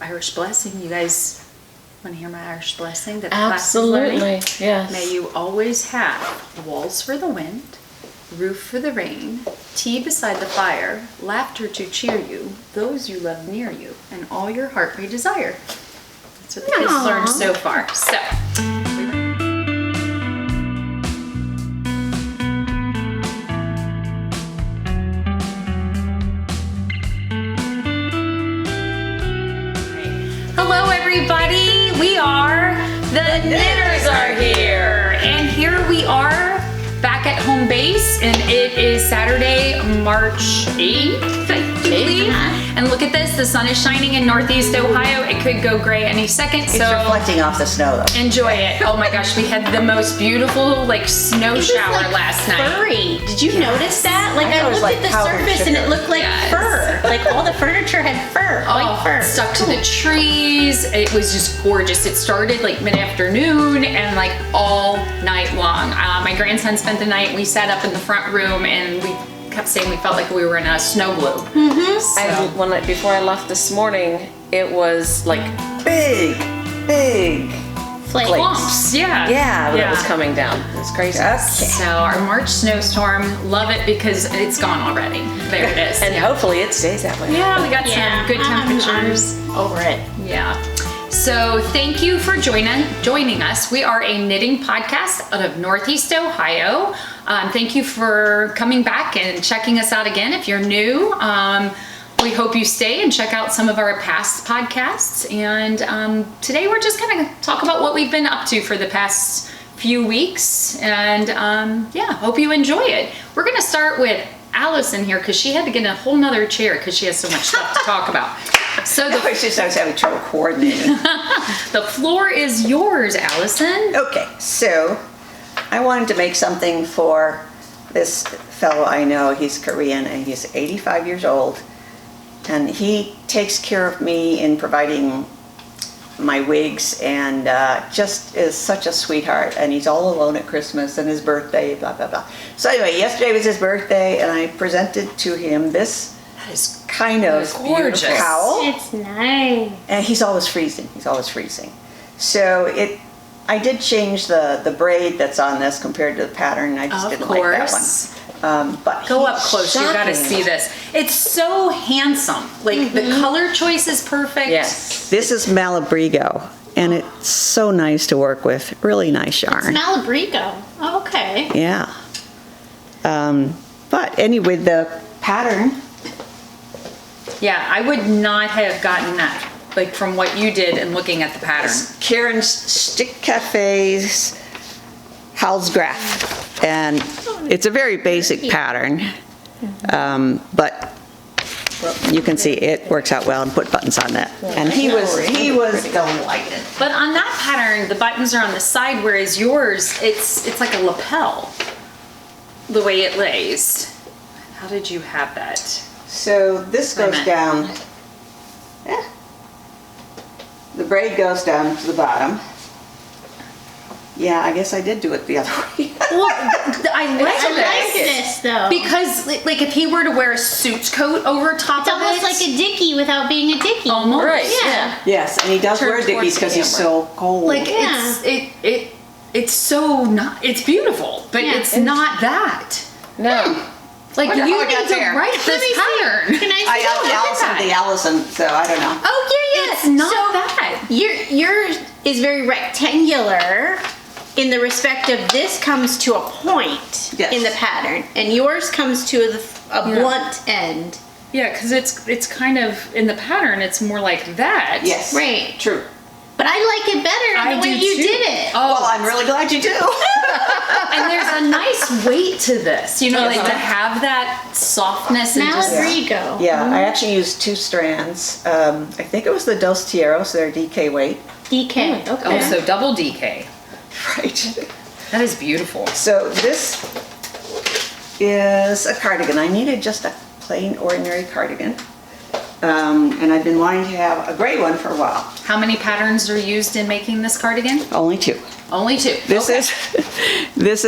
Irish blessing. You guys want to hear my Irish blessing that the class is learning? Absolutely, yes. May you always have walls for the wind, roof for the rain, tea beside the fire, laughter to cheer you, those you love near you, and all your heart may desire. That's what the kids learned so far. So. Hello everybody, we are the Knitters are here, and here we are back at home base, and it is Saturday, March 8th, I believe. And look at this, the sun is shining in Northeast Ohio. It could go gray any second, It's reflecting off the snow though. enjoy it. Oh my gosh, we had the most beautiful like snow shower last night. Furry. Did you notice that? Like I thought it was looked like at the powdered surface and sugar. it looked like Yes. fur. Like all the furniture had fur, white fur. Stuck to the trees. It was just gorgeous. It started like mid-afternoon and like all night long. My grandson spent the night. We sat up in the front room and we kept saying we felt like we were in a snow globe. Before I left this morning, it was like Big Flakes. Clumps, yeah. when it was coming down. It was crazy. So our March snowstorm, love it because it's gone already. There it is. And hopefully it stays that way. yeah, we got some good temperatures. I'm over it. Yeah. So thank you for joining us. We are a knitting podcast out of Northeast Ohio. Thank you for coming back and checking us out again. If you're new, we hope you stay and check out some of our past podcasts. And today we're just going to talk about what we've been up to for the past few weeks. And hope you enjoy it. We're going to start with Allison here because she had to get in a whole nother chair because she has so much stuff to talk about. So I was having trouble coordinating. the floor is yours, Allison. Okay, so I wanted to make something for this fellow I know. He's Korean and he's 85 years old. And he takes care of me in providing my wigs and just is such a sweetheart. And he's all alone at Christmas and his birthday, blah, blah, blah. So anyway, yesterday was his birthday and I presented to him this That is kind of gorgeous. beautiful cowl. It's nice. And he's always freezing. So I did change the braid that's on this compared to the pattern. I just Of didn't course. like that one. But Go he's up close. You got to shocking. see this. It's so handsome. Like the color choice is perfect. Yes. This is Malabrigo, and it's so nice to work with. Really nice yarn. Malabrigo. Okay. Yeah. But anyway, the pattern. Yeah, I would not have gotten that like from what you did and looking at the pattern. Karen's Stick Cafe's Halsgraf, and it's a very basic pattern, but you can see it works out well and put buttons on that. And he was delighted. But on that pattern, the buttons are on the side, whereas yours, it's like a lapel, the way it lays. How did you have that? So this Wait a goes minute. down. The braid goes down to the bottom. Yeah, I guess I did do it the other way. Well, I like I like this. this though. Because, like, if he were to wear a suit coat over top It's of almost it, like a dickie without being a dickie. Almost. Right, Yeah. Yes, and he does Turn wear towards dickies the because he's camera. so cold. like Yeah. it's so not. It's beautiful, but Yeah. it's not that. No. Like Wonder you how I got need to there. write Let this me see. pattern. Can I see? I Look at Allison that. the Allison, so I don't know. Oh yeah, yeah. It's not So that. Yours is very rectangular in the respect of this comes to a point Yes. in the pattern, and yours comes to a blunt end. Yeah, because it's kind of in the pattern. It's more like that. Yes. Right. True. But I like it better I the way do you too. did it. Oh, Well, I'm really glad you do. and there's a nice weight to this. You know, like to have that softness and just. Malabrigo. Yeah, I actually used 2 strands. I think it was the Dos Tierros, their DK weight. DK. Okay. Oh, so double DK. Right. That is beautiful. So this is a cardigan. I needed just a plain, ordinary cardigan. And I've been wanting to have a gray one for a while. How many patterns are used in making this cardigan? Only 2. Only 2. This Okay.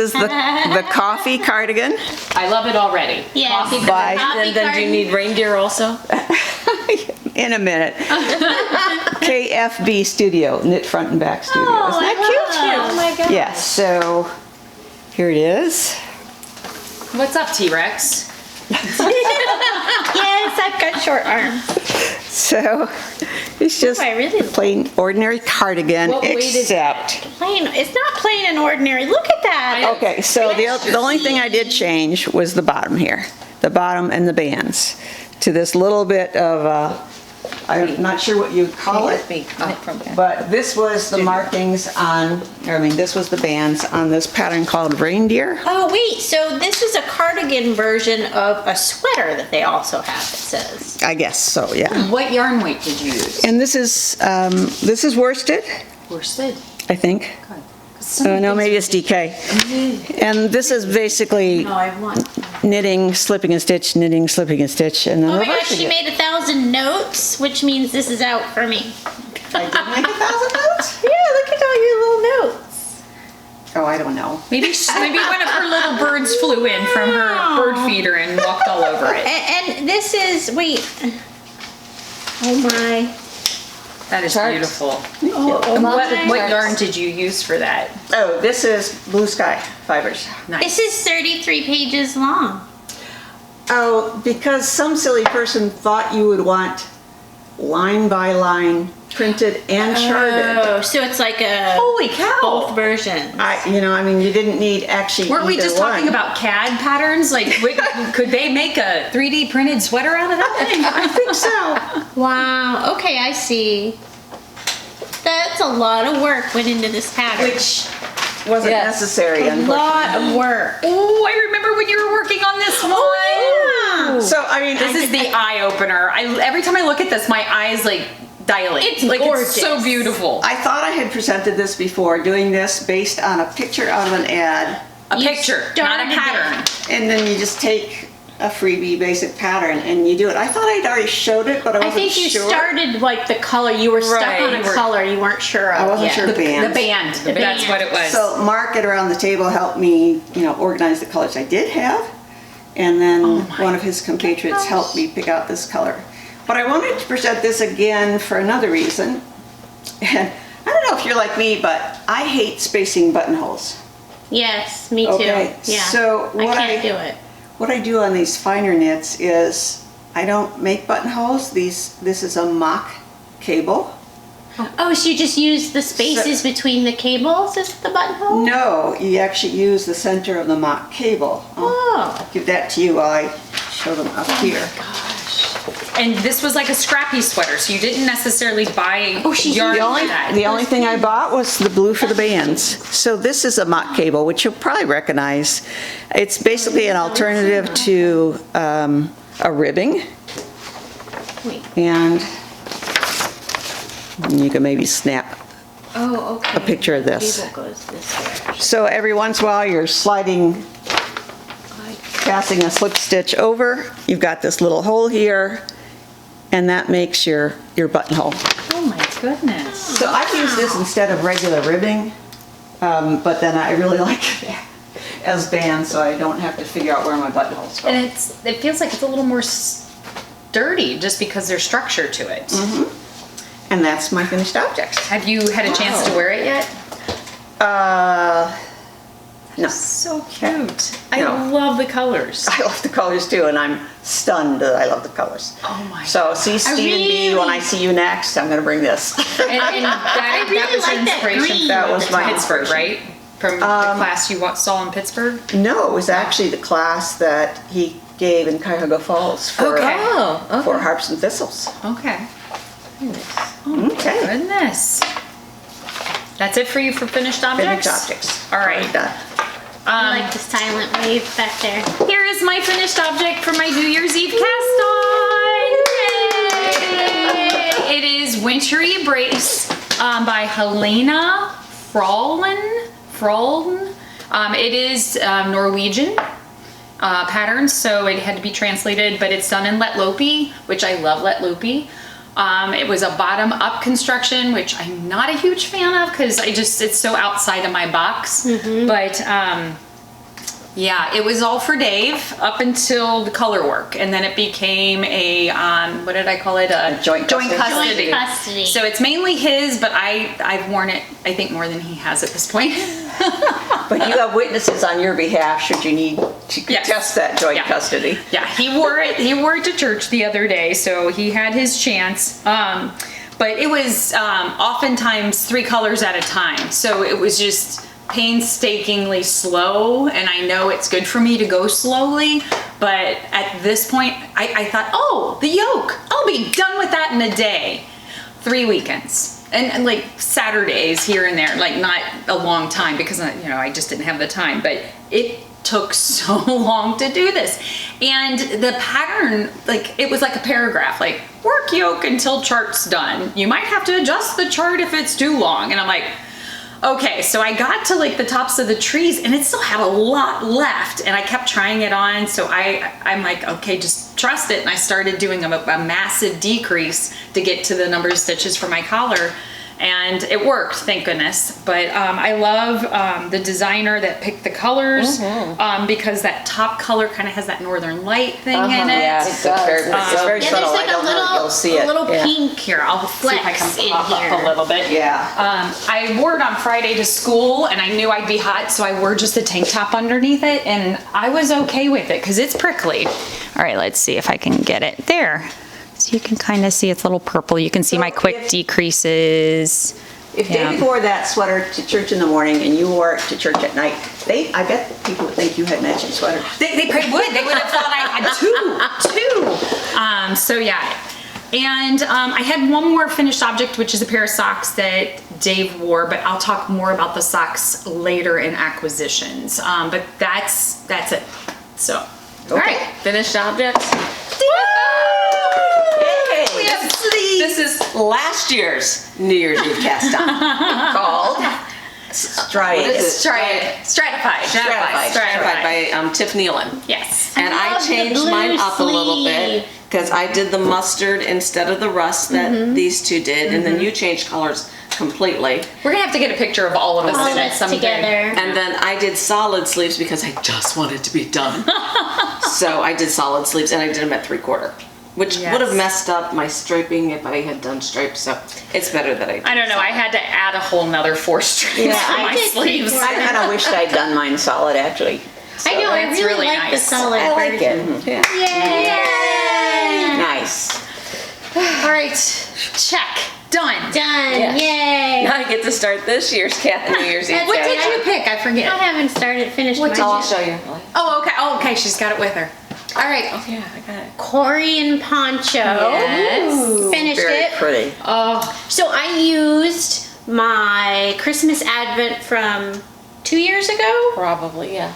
is the coffee cardigan. I love it already. Yes. Coffee Bye. Coffee Then do you cardigan. need reindeer also? in a minute. KFB Studio, Knit Front and Back Studio. Isn't that cute? Oh my god. Yes, so here it is. What's up, T-Rex? Yes, I've got short arms. So it's just I really a plain ordinary cardigan, What weight is except. Plain. It's not plain and ordinary. Look at that. Okay, so the only thing I did change was the bottom here, the bottom and the bands, to this little bit of, I'm not sure what you call it, but this was the markings on, this was the bands on this pattern called Reindeer. Oh wait, so this is a cardigan version of a sweater that they also have, it says. I guess so, yeah. What yarn weight did you use? And this is worsted, Worsted. I think. No, maybe it's DK. And this is basically No, I want. knitting, slipping and stitch, knitting, slipping and stitch, and then Oh my gosh, reversing she it. made 1,000 notes, which means this is out for me. I did make 1,000 notes? Yeah, look at all your little notes. Oh, I don't know. Maybe one of her little birds flew in from her bird feeder and walked all over it. And this is, wait. Oh my. That is Charts. beautiful. Oh, And my. what yarn did you use for that? Oh, this is Blue Sky Fibers. Nice. This is 33 pages long. Oh, because some silly person thought you would want line by line, printed and charted. Oh, so it's like a Holy cow. both versions. You didn't need actually Weren't we either just talking one. about CAD patterns? Like, could they make a 3D printed sweater out of that thing? I think so. Wow. Okay, I see. That's a lot of work went into this pattern. Which wasn't Yes. necessary, a unfortunately. lot of work. Oh, I remember when you were working on this one. Yeah. So, This is the eye opener. Every time I look at this, my eyes dilate. It's It's gorgeous. so beautiful. I thought I had presented this before, doing this based on a picture out of an ad, A You picture, not a started pattern. and then you just take a freebie basic pattern and you do it. I thought I'd already showed it, but I I wasn't think you sure. started like the color. You were stuck Right. on a color you weren't sure of. I wasn't yet. sure. The Bands. band. The That's band. what it was. So Mark at Around the Table helped me, organize the colors I did have. And then one of his compatriots helped me pick out this color. But I wanted to present this again for another reason. And I don't know if you're like me, but I hate spacing buttonholes. Yes, me too. Okay, Yeah. so I what can't do it. What I do on these finer knits is I don't make buttonholes. This is a mock cable. Oh, so you just use the spaces between the cables as the buttonhole? No, you actually use the center of the mock cable. I'll Oh. give that to you while I show them up here. And this was like a scrappy sweater, so you didn't necessarily buy yarn The for that. only thing I bought was the blue for the bands. So this is a mock cable, which you'll probably recognize. It's basically an alternative to a ribbing. Wait. And you can maybe snap. Oh, okay. A picture of this. Cable goes this way. So every once in a while you're sliding, passing a slip stitch over. You've got this little hole here, and that makes your buttonhole. Oh my goodness. So I've used this instead of regular ribbing, but then I really like it as bands, so I don't have to figure out where my buttonholes go. And it feels like it's a little more sturdy just because there's structure to it. And that's my finished objects. Have you had a chance to wear it yet? No. So cute. I No. love the colors. I love the colors too, and I'm stunned that I love the colors. Oh my So see Stephen B, when I see you next, I'm gonna bring this. And that really was like your that inspiration green. That was my Pittsburgh, right? From the class you saw in Pittsburgh? No, it was actually the class that he gave in Cuyahoga Falls for, Okay. for Harps and Thistles. Okay. Okay. Goodness. That's it for you for finished objects? Finished objects. All right. Done. I like the silent wave back there. Here is my finished object for my New Year's Eve cast on. Yay! It is Wintry Brace by Helena Frollen. It is Norwegian pattern, so it had to be translated, but it's done in Let Lopi, which I love Let Lopi. It was a bottom-up construction, which I'm not a huge fan of because it's so outside of my box. But Yeah, it was all for Dave up until the color work, and then it became a what did I call it? A joint custody. Joint custody. So it's mainly his, but I've worn it I think more than he has at this point. But you have witnesses on your behalf should you need to Yes. contest that joint Yeah. custody. Yeah, he wore it. He wore it to church the other day, so he had his chance. But it was oftentimes 3 colors at a time, so it was just painstakingly slow. And I know it's good for me to go slowly, but at this point, I thought, oh, the yoke. I'll be done with that in a day. 3 weekends. And like Saturdays here and there, like not a long time because I just didn't have the time, but it took so long to do this. And the pattern, like it was like a paragraph, like work yoke until chart's done. You might have to adjust the chart if it's too long. And I'm like, okay, so I got to like the tops of the trees and it still had a lot left and I kept trying it on. So I'm like, okay, just trust it. And I started doing a massive decrease to get to the number of stitches for my collar. And it worked, thank goodness. But I love the designer that picked the colors because that top color kind of has that northern light thing in it. Yeah, it's very Yeah, subtle. there's like I don't know if you'll see it. a little Yeah. pink Here, I'll see if I flex can in pop here. up a little bit. Yeah. I wore it on Friday to school and I knew I'd be hot, so I wore just a tank top underneath it and I was okay with it because it's prickly. All right, let's see if I can get it there. So you can kind of see it's a little purple. You can see my quick if- decreases. If Yeah. David wore that sweater to church in the morning and you wore it to church at night, I bet people would think you had matching sweaters. They probably would. They would have thought I had two. So yeah. And I had one more finished object, which is a pair of socks that Dave wore, but I'll talk more about the socks later in acquisitions. But that's it. So, all right. Finished objects. Hey, We have sleeves. This is last year's New Year's Eve cast on. called Stride. Stratified by Tiff Nealon. Yes. And I love the changed blue mine up a little sleeve. bit because I did the mustard instead of the rust that these two did, and then you changed colors completely. We're gonna have to get a picture of all of us All in of it us someday. together. And then I did solid sleeves because I just wanted to be done. So I did solid sleeves and I did them at 3/4, which Yes. would have messed up my striping if I had done stripes. So it's better that I did. I don't know. I had to add a whole nother 4 strings Yeah, for I my did sleeves. 3/4. I kind of wished I'd done mine solid, actually. I know, I that's really, really like nice. the solid I like version. it. Yeah. Yay! Nice. All right, check, done. Done, Yes. yay! Now I get to start this year's New Year's Eve. What What cast. did you pick? I I forget. haven't finished mine Oh, I'll yet. show you. Oh, okay. She's got it with her. All right. Yeah, I got it. Korean poncho. Yes. Finished Very it. pretty. Oh, So I used my Christmas Advent from 2 years ago. Probably, yeah.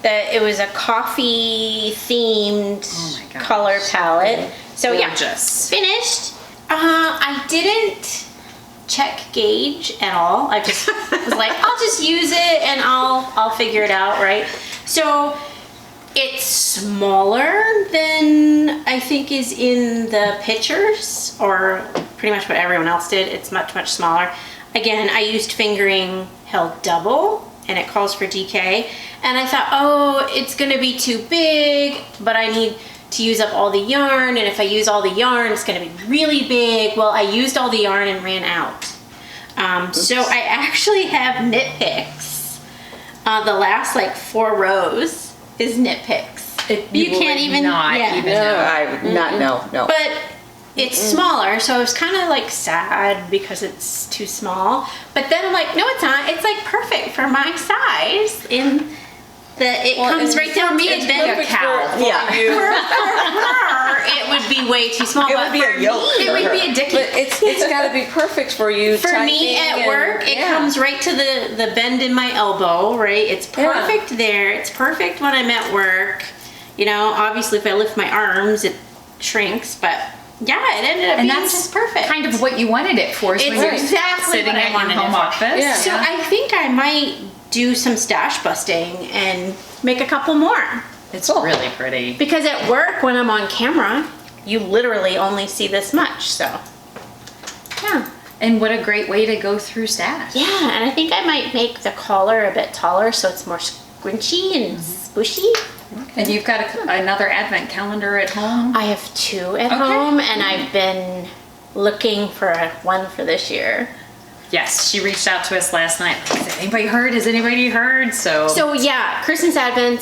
It was a coffee themed Oh my gosh. color palette. So gorgeous. yeah, finished. I didn't check gauge at all. I just was like, I'll just use it and I'll figure it out, right? So it's smaller than I think is in the pictures, or pretty much what everyone else did. It's much, much smaller. Again, I used fingering held double, and it calls for DK. And I thought, oh, it's gonna be too big, but I need to use up all the yarn, and if I use all the yarn, it's gonna be really big. Well, I used all the yarn and ran out. So I actually have knit picks. The last like 4 rows is knit picks. You can't even, yeah. even No, know. I would not, no. But it's smaller, so I was kind of like sad because it's too small. But then I'm like, no, it's not. It's like perfect for my size. It comes right down to it'd the be a cow. Yeah. For her, it would be way too small. It but would be for a yoke me, for It would her. be a dickie. But it's got to be perfect for you. for me typing at and- work, it yeah. comes right to the bend in my elbow, right? It's Yeah. perfect there. It's perfect when I'm at work. You know, obviously if I lift my arms, it shrinks, but yeah, it ended up And being that's just perfect. kind of what you wanted it for. Is It's when you're exactly sitting what I at your wanted home it for. office. Yeah. So I think I might do some stash busting and make a couple more. It's really pretty. Because at work, when I'm on camera, you literally only see this much, so. Yeah. And what a great way to go through stash. Yeah, and I think I might make the collar a bit taller so it's more squinchy and squishy. And you've got another advent calendar at home? I have 2 at Okay. home, and I've been looking for one for this year. Yes, she reached out to us last night. Has anybody heard? Has anybody heard? So yeah, Christmas Advent,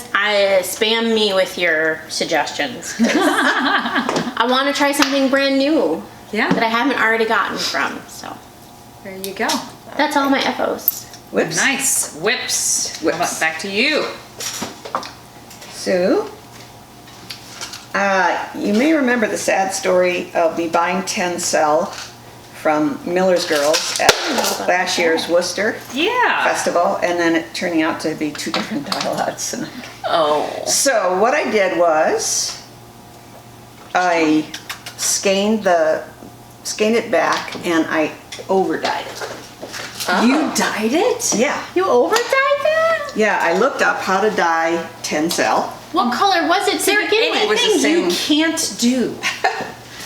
spam me with your suggestions. 'Cause I want to try something brand new Yeah. that I haven't already gotten from. So There you go. that's all my FOs. Whoops. Nice. Whips. Whips. How about back to you? So, you may remember the sad story of me buying 10 cell from Miller's Girls at last year's Worcester Yeah. Festival, and then it turning out to be 2 different dial-outs. Oh. So what I did was I scanned it back and I over-dyed it. You dyed it? Yeah. You over-dyed that? Yeah, I looked up how to dye 10 cell. What color was it to begin with? was the Anything you same. can't do.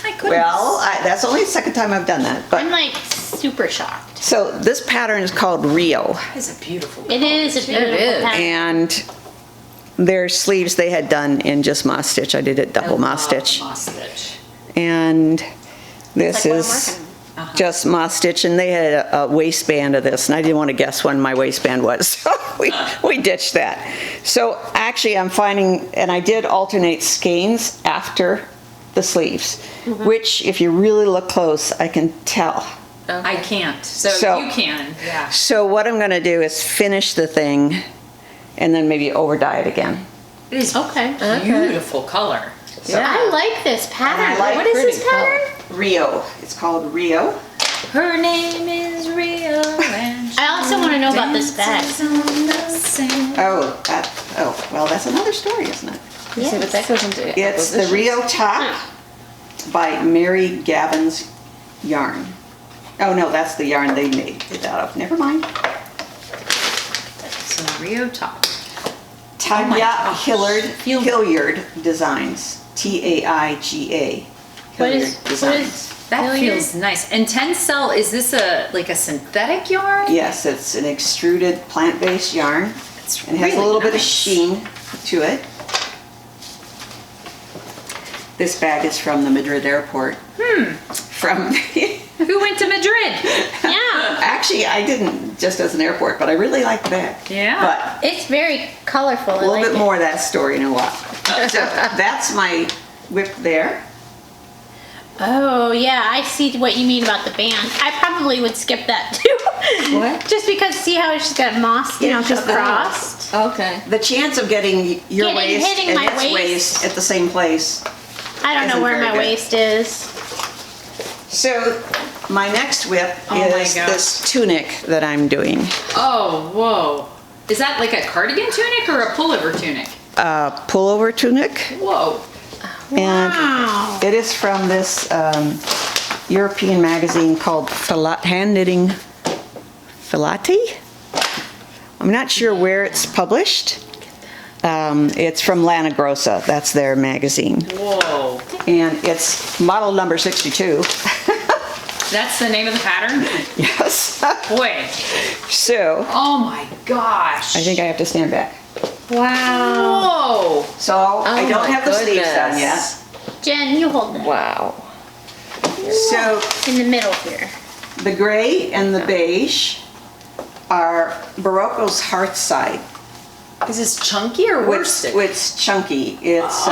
My goodness. Well, that's only the second time I've done that. But I'm like super shocked. so this pattern is called Rio, That is a beautiful It is a beautiful is. pattern. and their sleeves they had done in just moss stitch. I did it double moss stitch, Moss stitch. and this Like what I'm is working just moss stitch. And they had a waistband of this, and I didn't want to guess when my waistband was, so we ditched that. So actually, I'm finding, and I did alternate skeins after the sleeves, which if you really look close, I can tell. I can't. So So- you can. Yeah. So what I'm gonna do is finish the thing and then maybe over dye it again. It is Okay. beautiful color. I like this pattern. And I like What is this pretty pattern? Rio. It's called Rio. Her name is Rio and I also want to know about this bag. Oh, well, that's another story, isn't it? You see, but that goes into It's the Rio top by Mary Gavin's yarn. Oh no, that's the yarn they made it out of. Never mind. So Rio top. Tanya gosh. Hilliard Designs. Taiga. What Hilliard is Designs. That Hilliard? feels nice. And 10 cell, is this like a synthetic yarn? Yes, it's an extruded plant-based yarn. It's And has a really little bit of nice. sheen to it. This bag is from the Madrid airport. From, Who went to Madrid? Yeah. actually, I didn't just as an airport, but I really like the bag. Yeah. But It's very colorful. a little bit more of that story in a while. So that's my whip there. Oh, yeah. I see what you mean about the band. I probably would skip that too. What? Just because see how it's just got moss, just crossed. Okay. The chance of getting your waist hitting and my its waist. waist at the same place. I don't know Isn't where very my good. waist is. So my next whip Oh my is gosh. this tunic that I'm doing. Oh, whoa. Is that like a cardigan tunic or a pullover tunic? Pullover tunic. Whoa. And Wow. it is from this European magazine called Hand Knitting Filati. I'm not sure where it's published. It's from Lana Grossa. That's their magazine. Whoa. And it's model number 62. That's the name of the pattern? Yes. Boy. So Oh my gosh. I think I have to stand back. Wow. Whoa. So I don't my have the sleeves done goodness. yet. Jen, you hold that. Wow. So In the middle here. the gray and the beige are Barocco's Hearth Side. Is this chunky or worsted? It's chunky. It's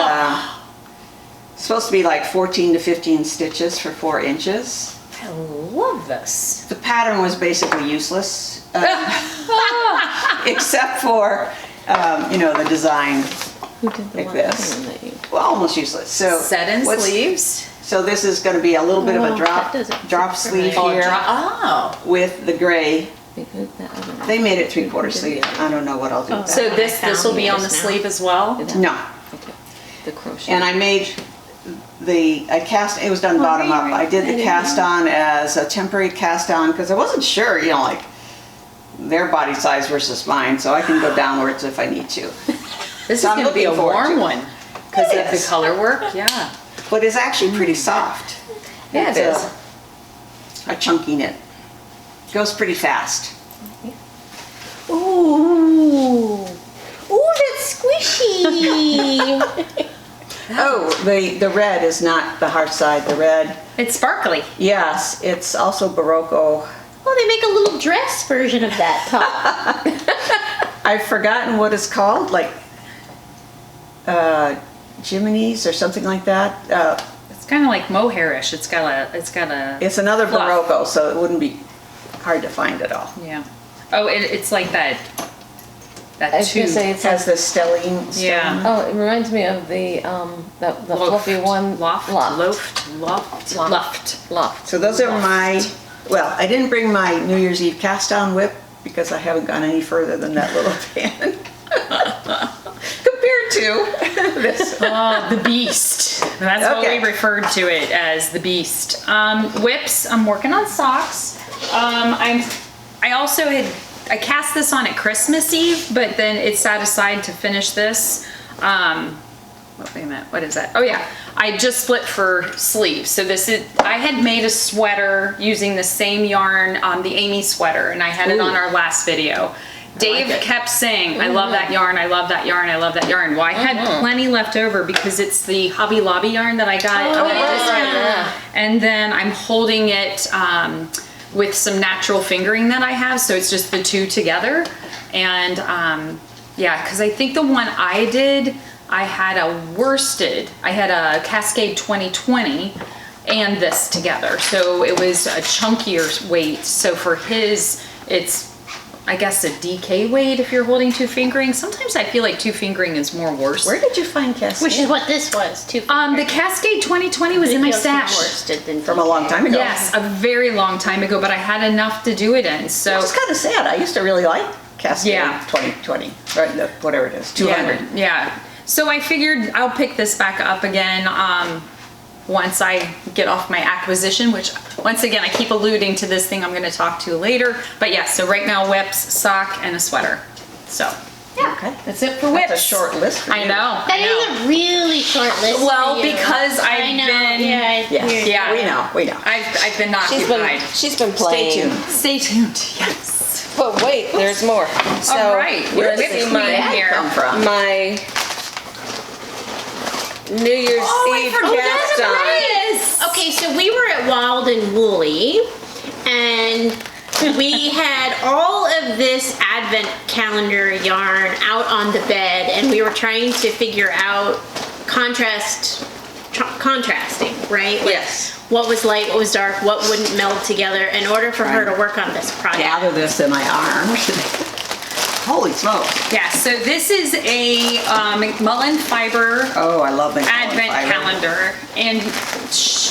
supposed to be like 14 to 15 stitches for 4 inches. I love this. The pattern was basically useless, except for, the design. Who did the Like one this. other one that you? Well, almost useless. So Set in what's- sleeves. So this is going to be a little bit of Oh, a drop that doesn't drop fit sleeve right. here Oh. with the gray. Because that other one. They made it 3/4 sleeve. I don't know what I'll do with So that. this will be on the just now. sleeve as well? No. Okay. The crochet. And I made it was done bottom up. I did the cast on as a temporary cast on because I wasn't sure, like their body size versus mine, so I can go downwards if I need to. This So is I'm going to be a looking forward warm to it. one because It of the is. color work. Yeah. But it's actually pretty soft. Yeah, it It's is. a chunky knit. Goes pretty fast. Ooh. Ooh, is she? Oh, the red is not the harsh side. The red, It's sparkly. yes, it's also Barocco. Well, they make a little dress version of that top. I've forgotten what it's called, like Jiminy's or something like that. It's kind of like mohairish. It's got a It's another Fluff. Barocco, so it wouldn't be hard to find at all. yeah. Oh, it's like that I was tube. gonna say It it's has the stelline. Yeah. Oh, it reminds me of the fluffy one. Loft. So those are my, well, I didn't bring my New Year's Eve cast on whip because I haven't gone any further than that little pan. Compared to this. Oh, the beast. That's what Okay. we referred to it as, the beast. Whips. I'm working on socks. I cast this on at Christmas Eve, but then it sat aside to finish this. Wait a minute, what is that? Oh yeah, I just split for sleeves. So I had made a sweater using the same yarn, the Amy sweater, and I had it on our last video. Dave it. kept saying, I love that yarn, I love that yarn, I love that yarn. Well, I had plenty left over because it's the Hobby Lobby yarn that I got at a discount. And then I'm holding it with some natural fingering that I have, so it's just the two together. And yeah, because I think the one I did, I had a Cascade 2020 and this together. So it was a chunkier weight. So for his, it's, I guess, a DK weight if you're holding two fingering. Sometimes I feel like two fingering is more worse. Where did you find Cascade? Which is what this was, too. The Cascade 2020 was in my stash. Worsted than From a long time ago. Yes, a very long time ago, but I had enough to do it in. So It's kind of sad. I used to really like Cascade Yeah. 2020, or whatever it is, 200. Yeah. So I figured I'll pick this back up again once I get off my acquisition, which once again, I keep alluding to this thing I'm going to talk to later. But yeah, so right now whips, sock, and a sweater. So yeah, Okay. that's it for whips. That's a short list for I you. know. That is a really short list. Well, for you. because I've I know. been- Yeah, Yes. Yeah. We know. I've been occupied. She's been playing. Stay tuned. Stay tuned. Yes. But wait, there's more. So All right. Where Let's did see the my ad hair. come from? my New Year's Eve cast on. Okay, so we were at Wild and Woolly, and we had all of this advent calendar yarn out on the bed, and we were trying to figure out contrasting, right? Like, Yes. what was light, what was dark, what wouldn't meld together in order for her to work on this project. Gather this in my arms. Holy smokes. Yeah, so this is a McMullen fiber Oh, I love the advent calendar, and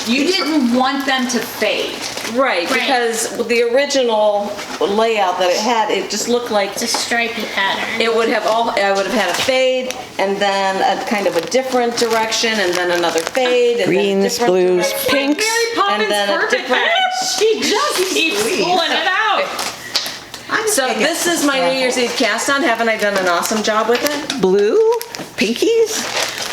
you didn't want them to fade. Right, because the original layout that it had, it just looked like It's a stripy pattern. it would have I would have had a fade and then a kind of a different direction and then another fade and then a Greens, different blues, direction. pinks. Mary Poppins And then a carpet different- bag. She just keeps pulling it out. So this is my New Year's Eve cast on. Haven't I done an awesome job with it? Blue? Pinkies?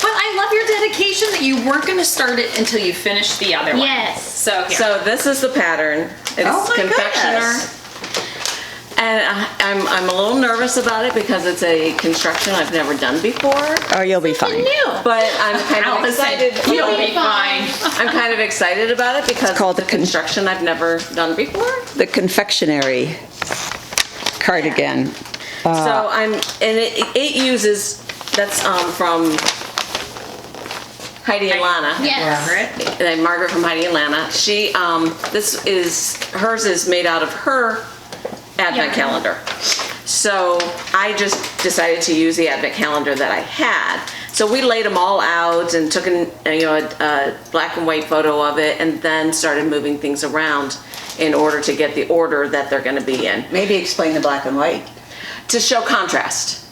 But I love your dedication that you weren't going to start it until you finished the other one. Yes. So, here. So this is the pattern. It's Oh my confectioner. goodness. And I'm a little nervous about it because it's a construction I've never done before. Oh, you'll be fine. New. But I'm kind of Allison, excited. you'll be fine. I'm kind of excited about it because called it's a construction I've never done before. The confectionery cardigan. So it uses, that's from Heidi and Lana. Yes. Margaret from Heidi and Lana. She, hers is made out of her advent calendar. So I just decided to use the advent calendar that I had. So we laid them all out and took a black and white photo of it and then started moving things around in order to get the order that they're going to be in. Maybe explain the black and white. To show contrast.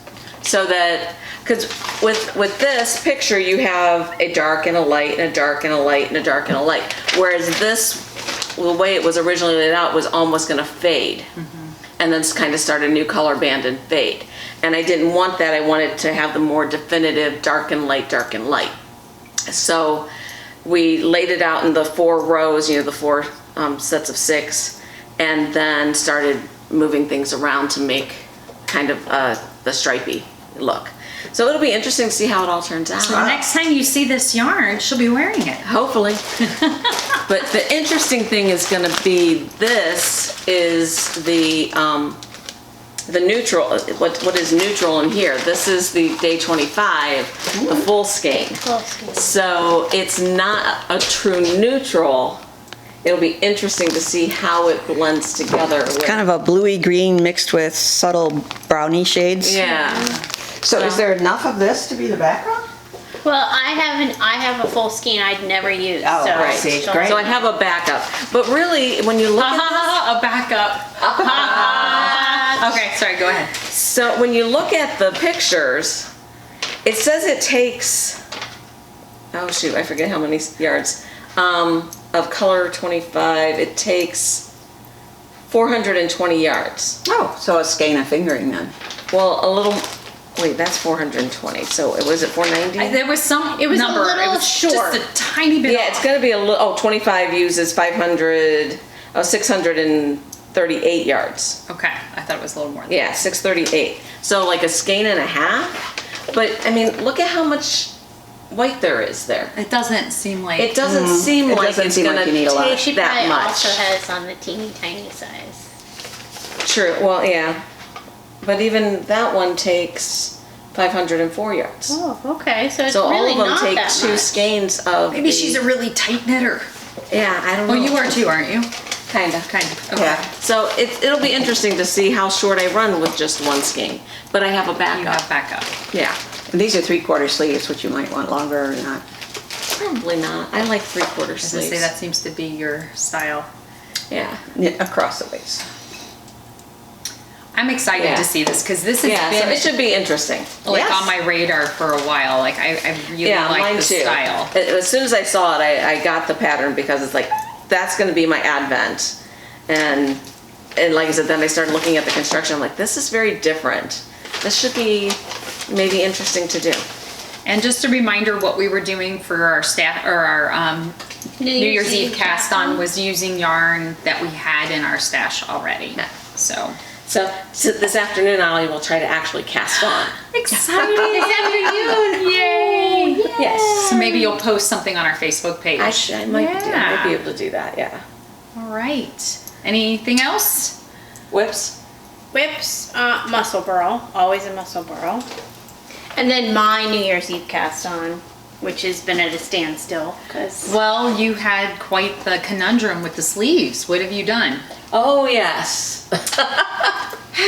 So that, because with this picture you have a dark and a light and a dark and a light and a dark and a light. Whereas this, the way it was originally laid out, was almost going to fade. And then kind of start a new color band and fade. And I didn't want that. I wanted to have the more definitive dark and light, dark and light. So we laid it out in the 4 rows, the 4 sets of 6, and then started moving things around to make kind of the stripy look. So it'll be interesting to see how it all turns out. The next time you see this yarn, she'll be wearing it. Hopefully. But the interesting thing is going to be, this is the neutral, what is neutral in here. This is the day 25, the full skein. So it's not a true neutral. It'll be interesting to see how it blends together. With, Kind of a bluey green mixed with subtle brownie shades. yeah. So is there enough of this to be the background? Well, I have a full skein I'd never use. Oh, so right. See, great. So I have a backup. But really, when you look at A backup. Okay, sorry, go ahead. so when you look at the pictures, it says it takes, oh shoot, I forget how many yards, of color 25, it takes 420 yards. Oh, so a skein of fingering then. Well, a little, wait, that's 420, so it was it 490? There was some It was a number. little it was short. just a tiny bit Yeah, off. it's gonna be a little, oh, 25 uses 638 yards. Okay, I thought it was a little more than Yeah, 638. So like a skein and a half. But I mean, look at how much white there is there. that. It doesn't seem like... It doesn't seem It like doesn't it's seem gonna like you need a lot. take She that probably much. also has on the teeny tiny size. True. Well, yeah. But even that one takes 504 yards. Oh, okay. So it's So really all of them not take that two much. skeins of. Maybe she's a really tight knitter. Yeah, I don't know. Well, you are too, aren't you? Kinda. Kind of. Okay. Yeah. So it'll be interesting to see how short I run with just one skein. But I have a You backup. have backup. Yeah. And these are 3/4 sleeves, which you might want longer or not. Probably not. I like 3/4 As I sleeves. say, that seems to be your style. Yeah. Knit across the waist. I'm excited Yeah. to see this because this has Yeah. So been it should be interesting. like Yes. on my radar for a while. Like I really Yeah, like mine the too. style. As soon as I saw it, I got the pattern because it's like, that's going to be my advent. And like I said, then I started looking at the construction. I'm like, this is very different. This should be maybe interesting to do. And just a reminder, what we were doing for our staff or our New Year's Eve cast on was using yarn that we had in our stash already. So So this afternoon, I will try to actually cast on. excited! This afternoon. Yay! Yes. So maybe you'll post something on our Facebook page. I might be able to do that, yeah. All right. Anything else? Whips? Whips, muscle burl, always a muscle burl. And then my New Year's Eve cast on, which has been at a standstill because Well, you had quite the conundrum with the sleeves. What have you done? Oh, yes.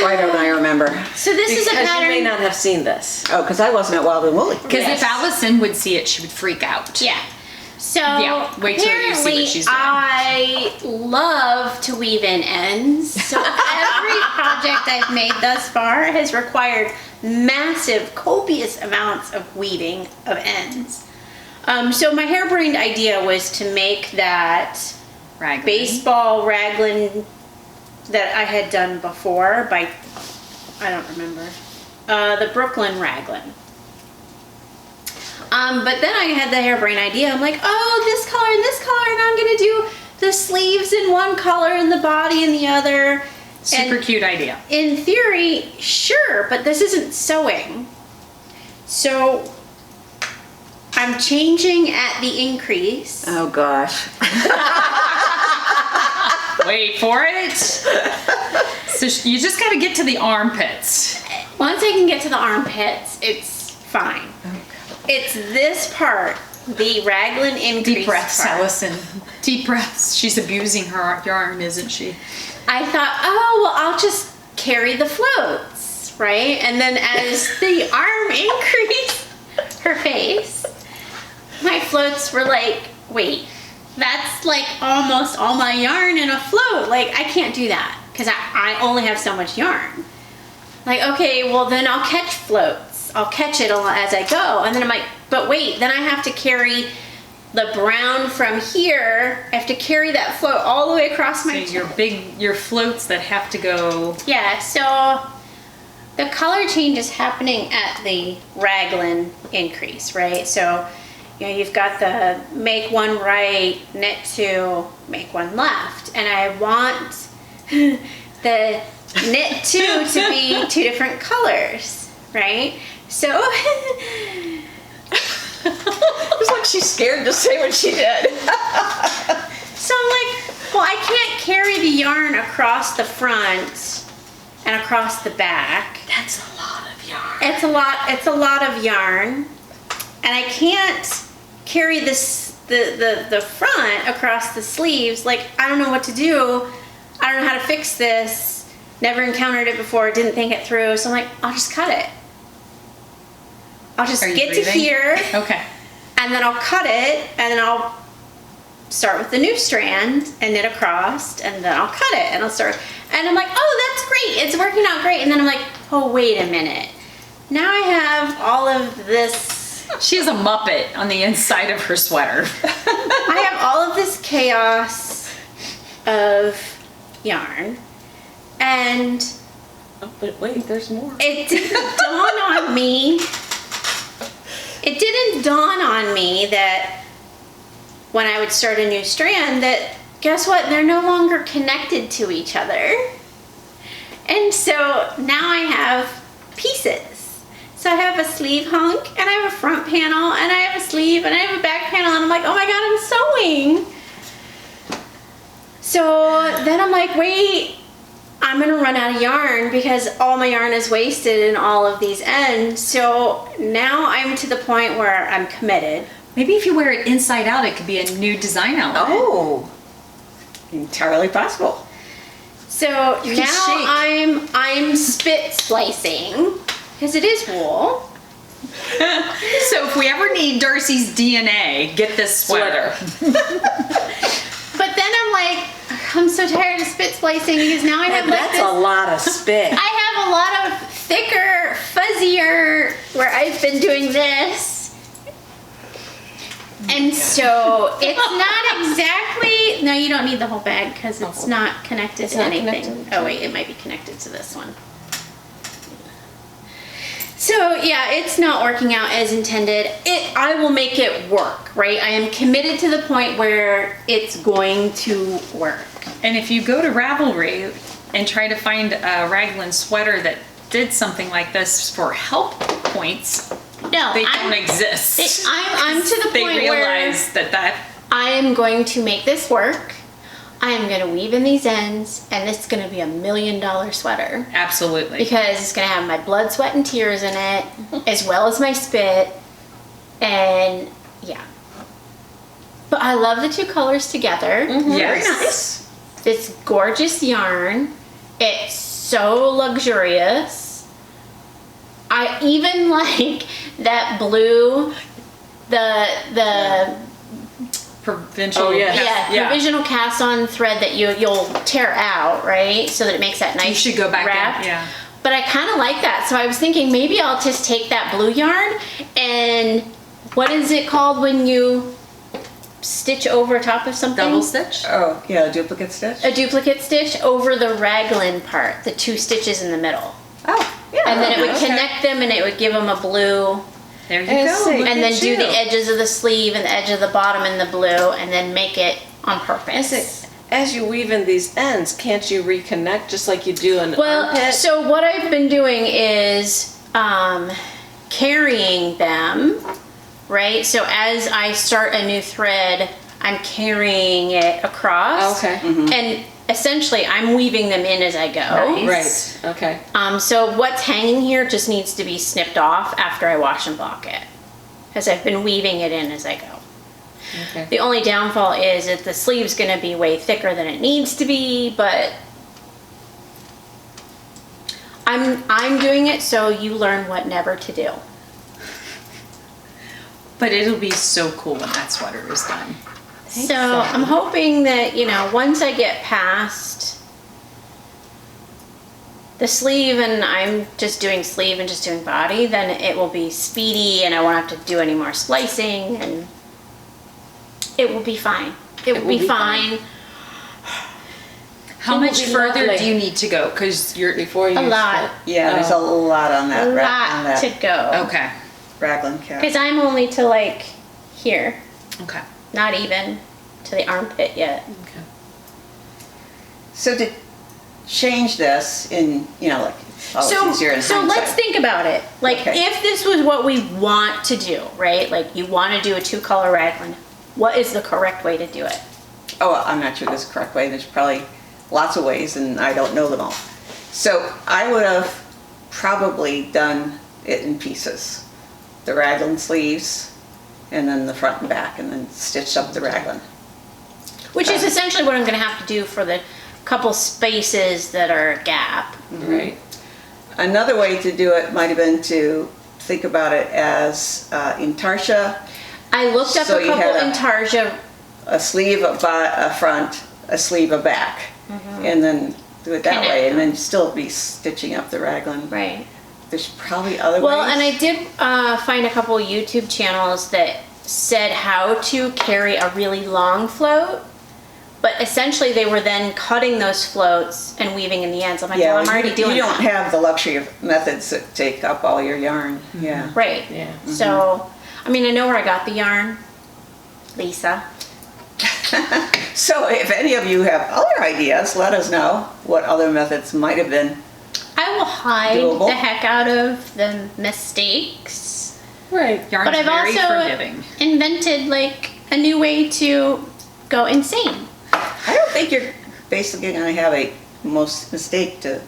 Why don't I remember? so this is a Because you pattern. may not have seen this. Oh, because I wasn't at Wild and Woolly. Because Yes. if Allison would see it, she would freak out. Yeah. So Yeah, wait till you see what apparently she's doing. I love to weave in ends. So every project I've made thus far has required massive, copious amounts of weaving of ends. So my harebrained idea was to make that Raglan. baseball raglan that I had done before by, I don't remember, the Brooklyn raglan. But then I had the harebrained idea. I'm like, oh, this color and this color, and I'm gonna do the sleeves in one color and the body in the other. Super And cute idea. in theory, sure, but this isn't sewing. So I'm changing at the increase. Oh, gosh. Wait for it. So you just got to get to the armpits. Once I can get to the armpits, it's fine. It's this part, the raglan increase Deep breaths, part. Allison. Deep breaths. She's abusing her yarn, isn't she? I thought, oh, well, I'll just carry the floats, right? And then as the arm increased her face, my floats were like, wait, that's like almost all my yarn in a float. Like, I can't do that because I only have so much yarn. Like, okay, well, then I'll catch floats. I'll catch it as I go. And then I'm like, but wait, then I have to carry the brown from here. I have to carry that float all the way across my So your floats that have to go. Yeah, so the color change is happening at the raglan increase, right? So, you know, you've got the make one right, knit two, make one left. And I want the knit two to be two different colors, right? So, It's like she's scared to say what she did. so I'm like, well, I can't carry the yarn across the front and across the back. That's a lot of yarn. It's a lot of yarn. And I can't carry this the front across the sleeves. Like, I don't know what to do. I don't know how to fix this. Never encountered it before, didn't think it through. So I'm like, I'll just cut it. I'll just Are you get to breathing? here, Okay. and then I'll cut it, and then I'll start with the new strand and knit across, and then I'll cut it, and I'll start. And I'm like, oh, that's great. It's working out great. And then I'm like, oh, wait a minute. Now I have all of this. She has a Muppet on the inside of her sweater. I have all of this chaos of yarn, and Oh, but wait, there's more. it didn't dawn on me. It didn't dawn on me that when I would start a new strand, that guess what? They're no longer connected to each other. And so now I have pieces. So I have a sleeve hunk, and I have a front panel, and I have a sleeve, and I have a back panel, and I'm like, oh my God, I'm sewing. So then I'm like, wait, I'm gonna run out of yarn because all my yarn is wasted in all of these ends. So now I'm to the point where I'm committed. Maybe if you wear it inside out, it could be a new design element. Oh, entirely possible. So can now shake. I'm spit splicing because it is wool. So if we ever need Darcy's DNA, get this sweater. But then I'm like, I'm so tired of spit splicing because now I have like That's this. a lot of spit. I have a lot of thicker, fuzzier where I've been doing this. And so it's not exactly, no, you don't need the whole bag because it's not connected to not anything. connected Oh wait, it might be connected to this one. So yeah, it's not working out as intended. I will make it work, right? I am committed to the point where it's going to work. And if you go to Ravelry and try to find a raglan sweater that did something like this for help points, No, they don't exist. I'm to the They point where realize that I am going to make this work. I am going to weave in these ends, and this is going to be $1 million sweater absolutely. because it's going to have my blood, sweat, and tears in it, as well as my spit, and yeah. But I love the two colors together. Yes. Nice. This gorgeous yarn. It's so luxurious. I even like that blue, the Provincial. Oh, yeah. provisional cast on thread that you'll tear out, right? So that it makes that nice You should go back wrap. in. Yeah. But I kind of like that. So I was thinking maybe I'll just take that blue yarn and what is it called when you stitch over top of something? Double stitch. Oh, yeah, duplicate stitch? A duplicate stitch over the raglan part, the two stitches in the middle. Oh, yeah. And then it would okay. connect them and it would give them a blue. There you And go. see. Look And at then do you. the edges of the sleeve and the edge of the bottom in the blue and then make it on purpose. As you weave in these ends, can't you reconnect just like you do an Well, armpit? so what I've been doing is carrying them, right? So as I start a new thread, I'm carrying it across. Okay. And essentially, I'm weaving them in as I go. Nice. Right. Okay. So what's hanging here just needs to be snipped off after I wash and block it. Because I've been weaving it in as I go. Okay. The only downfall is that the sleeve's going to be way thicker than it needs to be, but I'm doing it so you learn what never to do. But it'll be so cool when that sweater is done. So I'm hoping that, once I get past the sleeve and I'm just doing sleeve and just doing body, then it will be speedy and I won't have to do any more splicing and it will be fine. It will be fine. How It will much be further lovely. do you need to go? Because you're Before you A lot. Yeah, there's a lot on A that, on lot to that go. okay. raglan cap. Because I'm only to like here, Okay. not even to the armpit yet. Okay. So change this in, like, So, easier in so hindsight. let's think about it. Like, Okay. if this was what we want to do, right? Like, you want to do a 2-color raglan. What is the correct way to do it? Oh, well, I'm not sure there's a correct way. There's probably lots of ways, and I don't know them all. So I would have probably done it in pieces. The raglan sleeves, and then the front and back, and then stitched up the raglan. Which is essentially what I'm going to have to do for the couple spaces that are a gap. Right. Another way to do it might have been to think about it as intarsia, I looked up So a you couple had intarsia. a sleeve, a front, a sleeve, a back, and then do it that Connect way, and them. then still be stitching up the raglan. Right. There's probably other Well, ways. and I did find a couple YouTube channels that said how to carry a really long float, but essentially they were then cutting those floats and weaving in the ends. I'm like, well, I'm already doing you don't that. have the luxury of methods that take up all your yarn. Yeah. Right. Yeah. So, I mean, I know where I got the yarn. Lisa. So if any of you have other ideas, let us know what other methods might have been. I will hide Doable. the heck out of the mistakes. Right. Yarn's But I've very also forgiving. invented like a new way to go insane. I don't think you're basically going to have a most mistake to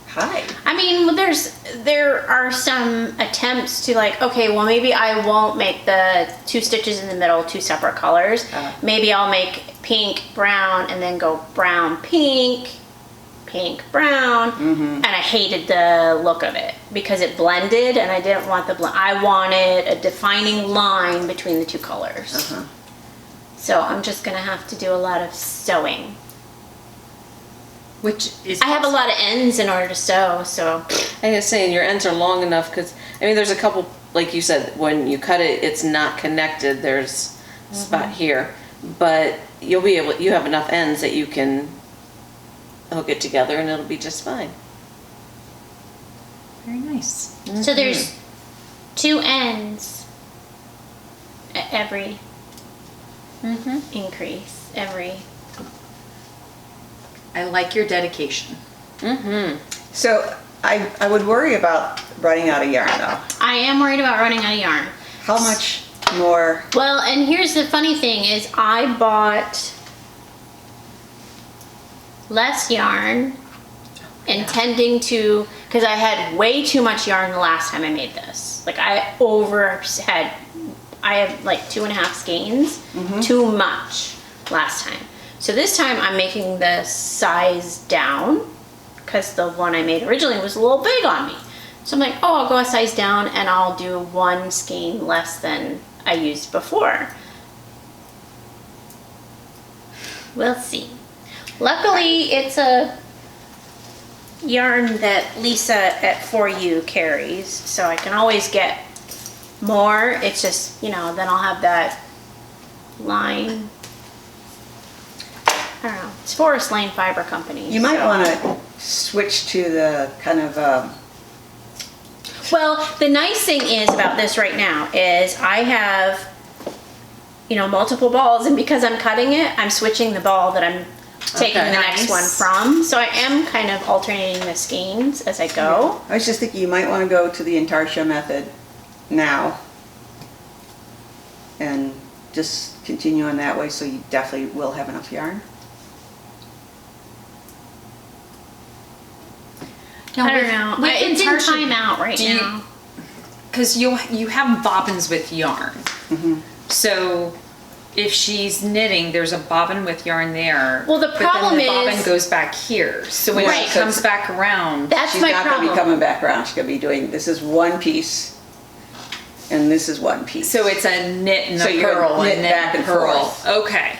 hide. I mean, well, there are some attempts to like, okay, well maybe I won't make the 2 stitches in the middle 2 separate colors. Maybe I'll make pink, brown, and then go brown, pink, pink, brown. And I hated the look of it because it blended, and I didn't want the blend. I wanted a defining line between the 2 colors. So I'm just gonna have to do a lot of sewing. Which is I have a lot of ends in order to sew, so I was saying your ends are long enough because I mean there's a couple, like you said, when you cut it it's not connected, there's a spot here, but you have enough ends that you can hook it together and it'll be just fine. very nice. so there's 2 ends at every increase, every. I like your dedication. So I would worry about running out of yarn though. I am worried about running out of yarn. How much more? Well, and here's the funny thing is I bought less yarn intending to, because I had way too much yarn the last time I made this. Like I have like 2.5 skeins, too much last time. So this time I'm making the size down because the one I made originally was a little big on me. So I'm like, oh, I'll go a size down and I'll do 1 skein less than I used before. We'll see. Luckily, it's a yarn that Lisa at 4U carries, so I can always get more. It's just, then I'll have that line. I don't know. It's Forest Lane Fiber Company. You might so- want to switch to the kind of Well, the nice thing is about this right now is I have, multiple balls, and because I'm cutting it, I'm switching the ball that I'm taking Okay. the next one Nice. from. So I am kind of alternating the skeins as I go. I was just thinking you might want to go to the intarsia method now and just continue on that way, so you definitely will have enough yarn. Now, I don't know. It's in timeout right now. Because you have bobbins with yarn. So if she's knitting, there's a bobbin with yarn there. Well, the problem but then the bobbin is- goes back here. So when Right. she comes back around, That's She's my not going problem. to be coming back around. She's going to be doing, this is one piece and this is one piece. so it's a knit and So a you're purl knit and knit back and and purl. forth. Okay.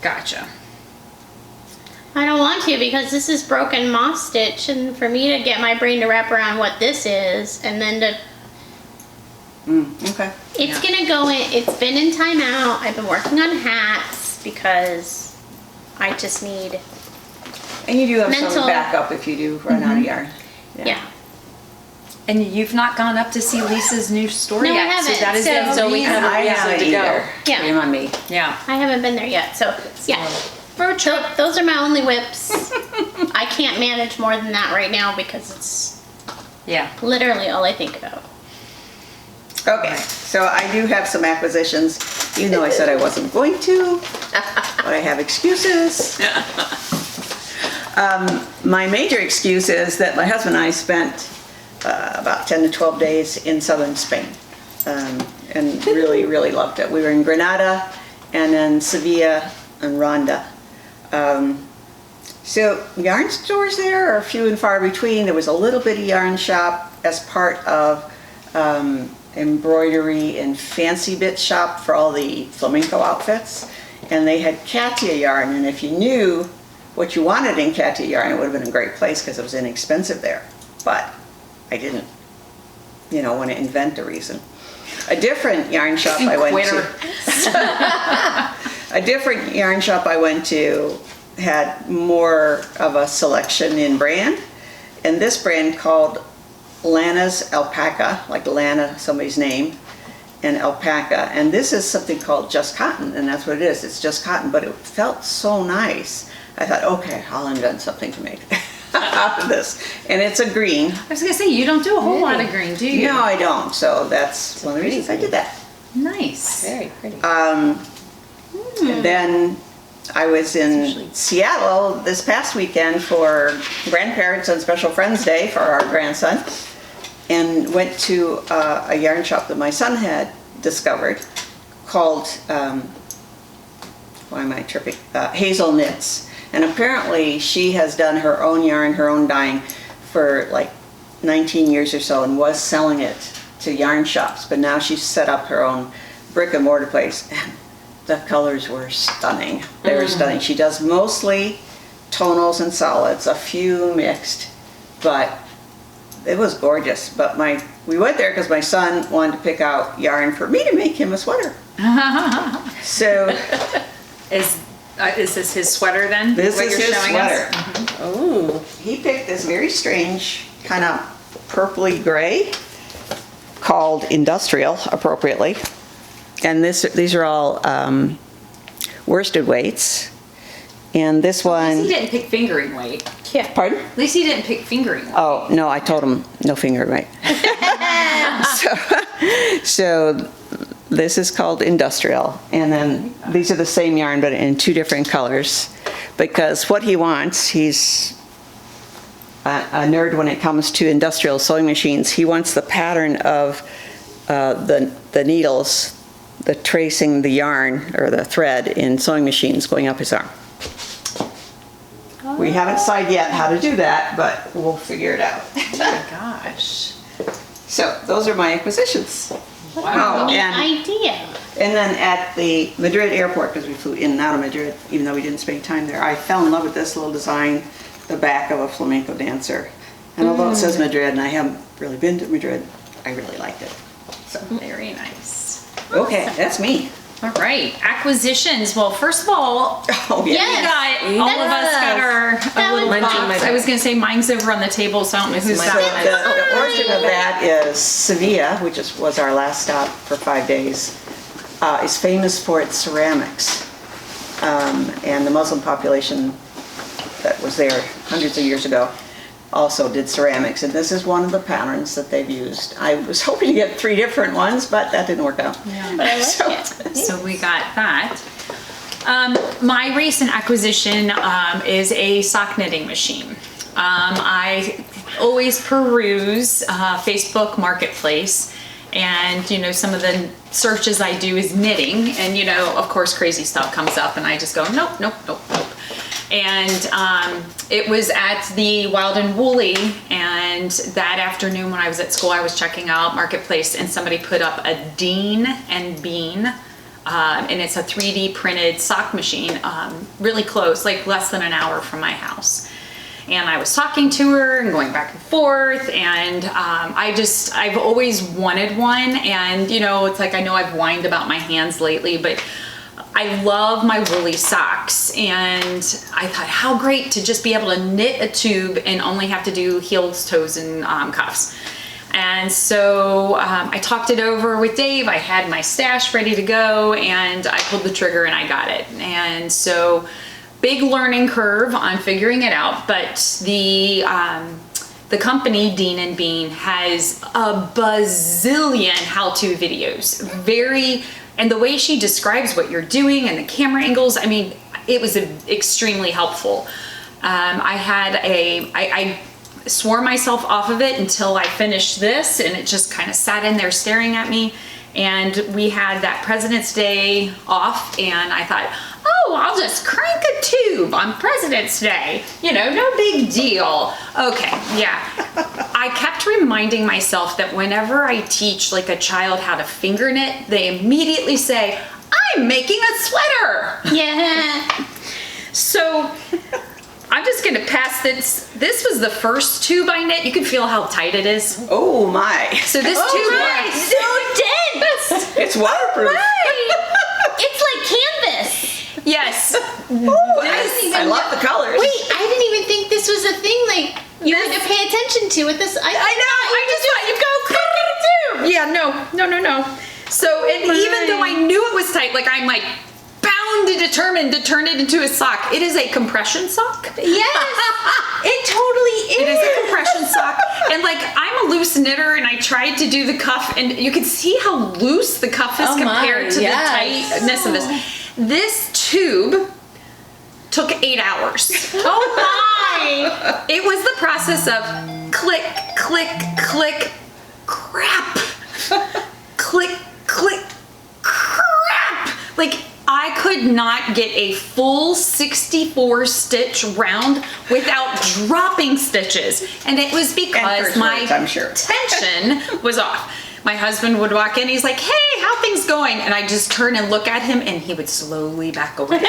Gotcha. I don't want to because this is broken moss stitch, and for me to get my brain to wrap around what this is, and then to Okay. it's gonna go in. It's been in timeout. I've been working on hats because I just need And you do have Mental- some backup if you do run out of yarn. yeah. And you've not gone up to see Lisa's new store No, I yet. haven't. So that is So- So we have a I reason haven't to go. either. Yeah. Shame on me. Yeah. I haven't been there yet, so yeah. Road trip. Those are my only whips. I can't manage more than that right now because it's Yeah. literally all I think about. Okay, so I do have some acquisitions, even though I said I wasn't going to, but I have excuses. My major excuse is that my husband and I spent about 10 to 12 days in southern Spain, and really, really loved it. We were in Granada and then Sevilla and Ronda. So yarn stores there are few and far between. There was a little bitty yarn shop as part of embroidery and fancy bit shop for all the flamenco outfits. And they had Katia yarn, and if you knew what you wanted in Katia yarn, it would have been a great place because it was inexpensive there. But I didn't, want to invent a reason. A different yarn shop I went Quitter. to. A different yarn shop I went to had more of a selection in brand, and this brand called Lana's Alpaca, like Lana, somebody's name, and alpaca, and this is something called Just Cotton, and that's what it is. It's just cotton, but it felt so nice. I thought, okay, I'll invent something to make out of this, and it's a green. I was gonna say, you don't do a whole lot of green, do you? No, I don't, so that's one of the reasons I did that. Nice. Very pretty. And then I was in Seattle this past weekend for Grandparents and Special Friends Day for our grandson, and went to a yarn shop that my son had discovered called, why am I tripping? Hazel Knits. And apparently she has done her own yarn, her own dyeing for like 19 years or so, and was selling it to yarn shops, but now she's set up her own brick and mortar place. And the colors were stunning. They were stunning. She does mostly tonals and solids, a few mixed, but it was gorgeous. But we went there because my son wanted to pick out yarn for me to make him a sweater. So Is this his sweater then? this What is you're his showing sweater. us? Oh, He picked this very strange kind of purpley gray called Industrial, appropriately. And these are all worsted weights. And this At least one, he didn't pick fingering weight. pardon? At least he didn't pick fingering weight. Oh, no, I told him no finger, right? So this is called Industrial. And then these are the same yarn, but in two different colors. Because what he wants, he's a nerd when it comes to industrial sewing machines. He wants the pattern of the needles, the tracing the yarn or the thread in sewing machines going up his arm. We haven't decided yet how to do that, but we'll figure it out. Oh my gosh. So those are my acquisitions. Wow. Neat and, idea. and then at the Madrid airport, because we flew in and out of Madrid, even though we didn't spend time there, I fell in love with this little design, the back of a flamenco dancer. And although it says Madrid, and I haven't really been to Madrid, I really liked it. So, Very nice. okay, that's me. All right, acquisitions. Well, first of all, Oh, we Yes. got all of us got our That a little was box. fun. I was gonna say mine's over on the table, so I don't know who's So that. the origin of that is Sevilla, which was our last stop for 5 days, is famous for its ceramics. And the Muslim population that was there hundreds of years ago also did ceramics. And this is one of the patterns that they've used. I was hoping to get 3 different ones, but that didn't work out. But I like So- it. So we got that. My recent acquisition is a sock knitting machine. I always peruse Facebook Marketplace, and some of the searches I do is knitting, and of course crazy stuff comes up, and I just go nope, nope, nope, nope. And it was at the Wild and Woolly, and that afternoon when I was at school, I was checking out Marketplace, and somebody put up a Dean and Bean, and it's a 3D printed sock machine, really close, like less than an hour from my house. And I was talking to her and going back and forth, and I've always wanted one, and it's like, I know I've whined about my hands lately, but I love my woolly socks, and I thought how great to just be able to knit a tube and only have to do heels, toes, and cuffs. And so I talked it over with Dave. I had my stash ready to go, and I pulled the trigger and I got it. And so big learning curve on figuring it out, but the company Dean and Bean has a bazillion how-to videos. And the way she describes what you're doing and the camera angles, I mean, it was extremely helpful. I swore myself off of it until I finished this, and it just kind of sat in there staring at me. And we had that President's Day off, and I thought, oh, I'll just crank a tube on President's Day. You know, no big deal. Okay, yeah. I kept reminding myself that whenever I teach like a child how to finger knit, they immediately say, I'm making a sweater. Yeah. So I'm just gonna pass this. This was the first tube I knit. You can feel how tight it is. Oh my. So this Oh tube my, was so dense. It's waterproof. Right. It's like canvas. Yes. I love the colors. Wait, I didn't even think this was a thing like you had to pay attention to with this. I know. I just thought you go crank it too. Yeah. No. So and even though I knew it was tight, like I'm like bound and determined to turn it into a sock. It is a compression sock. Yes, it totally is. It is a compression sock. And like I'm a loose knitter, and I tried to do the cuff, and you can see how loose the cuff is compared to the tightness of this. This tube took 8 hours. Oh my! It was the process of click, click, click, crap. Click, click, crap. Like I could not get a full 64 stitch round without dropping stitches. And it was because my I'm sure. tension was off. My husband would walk in, he's like, hey, how things going? And I just turn and look at him, and he would slowly back away.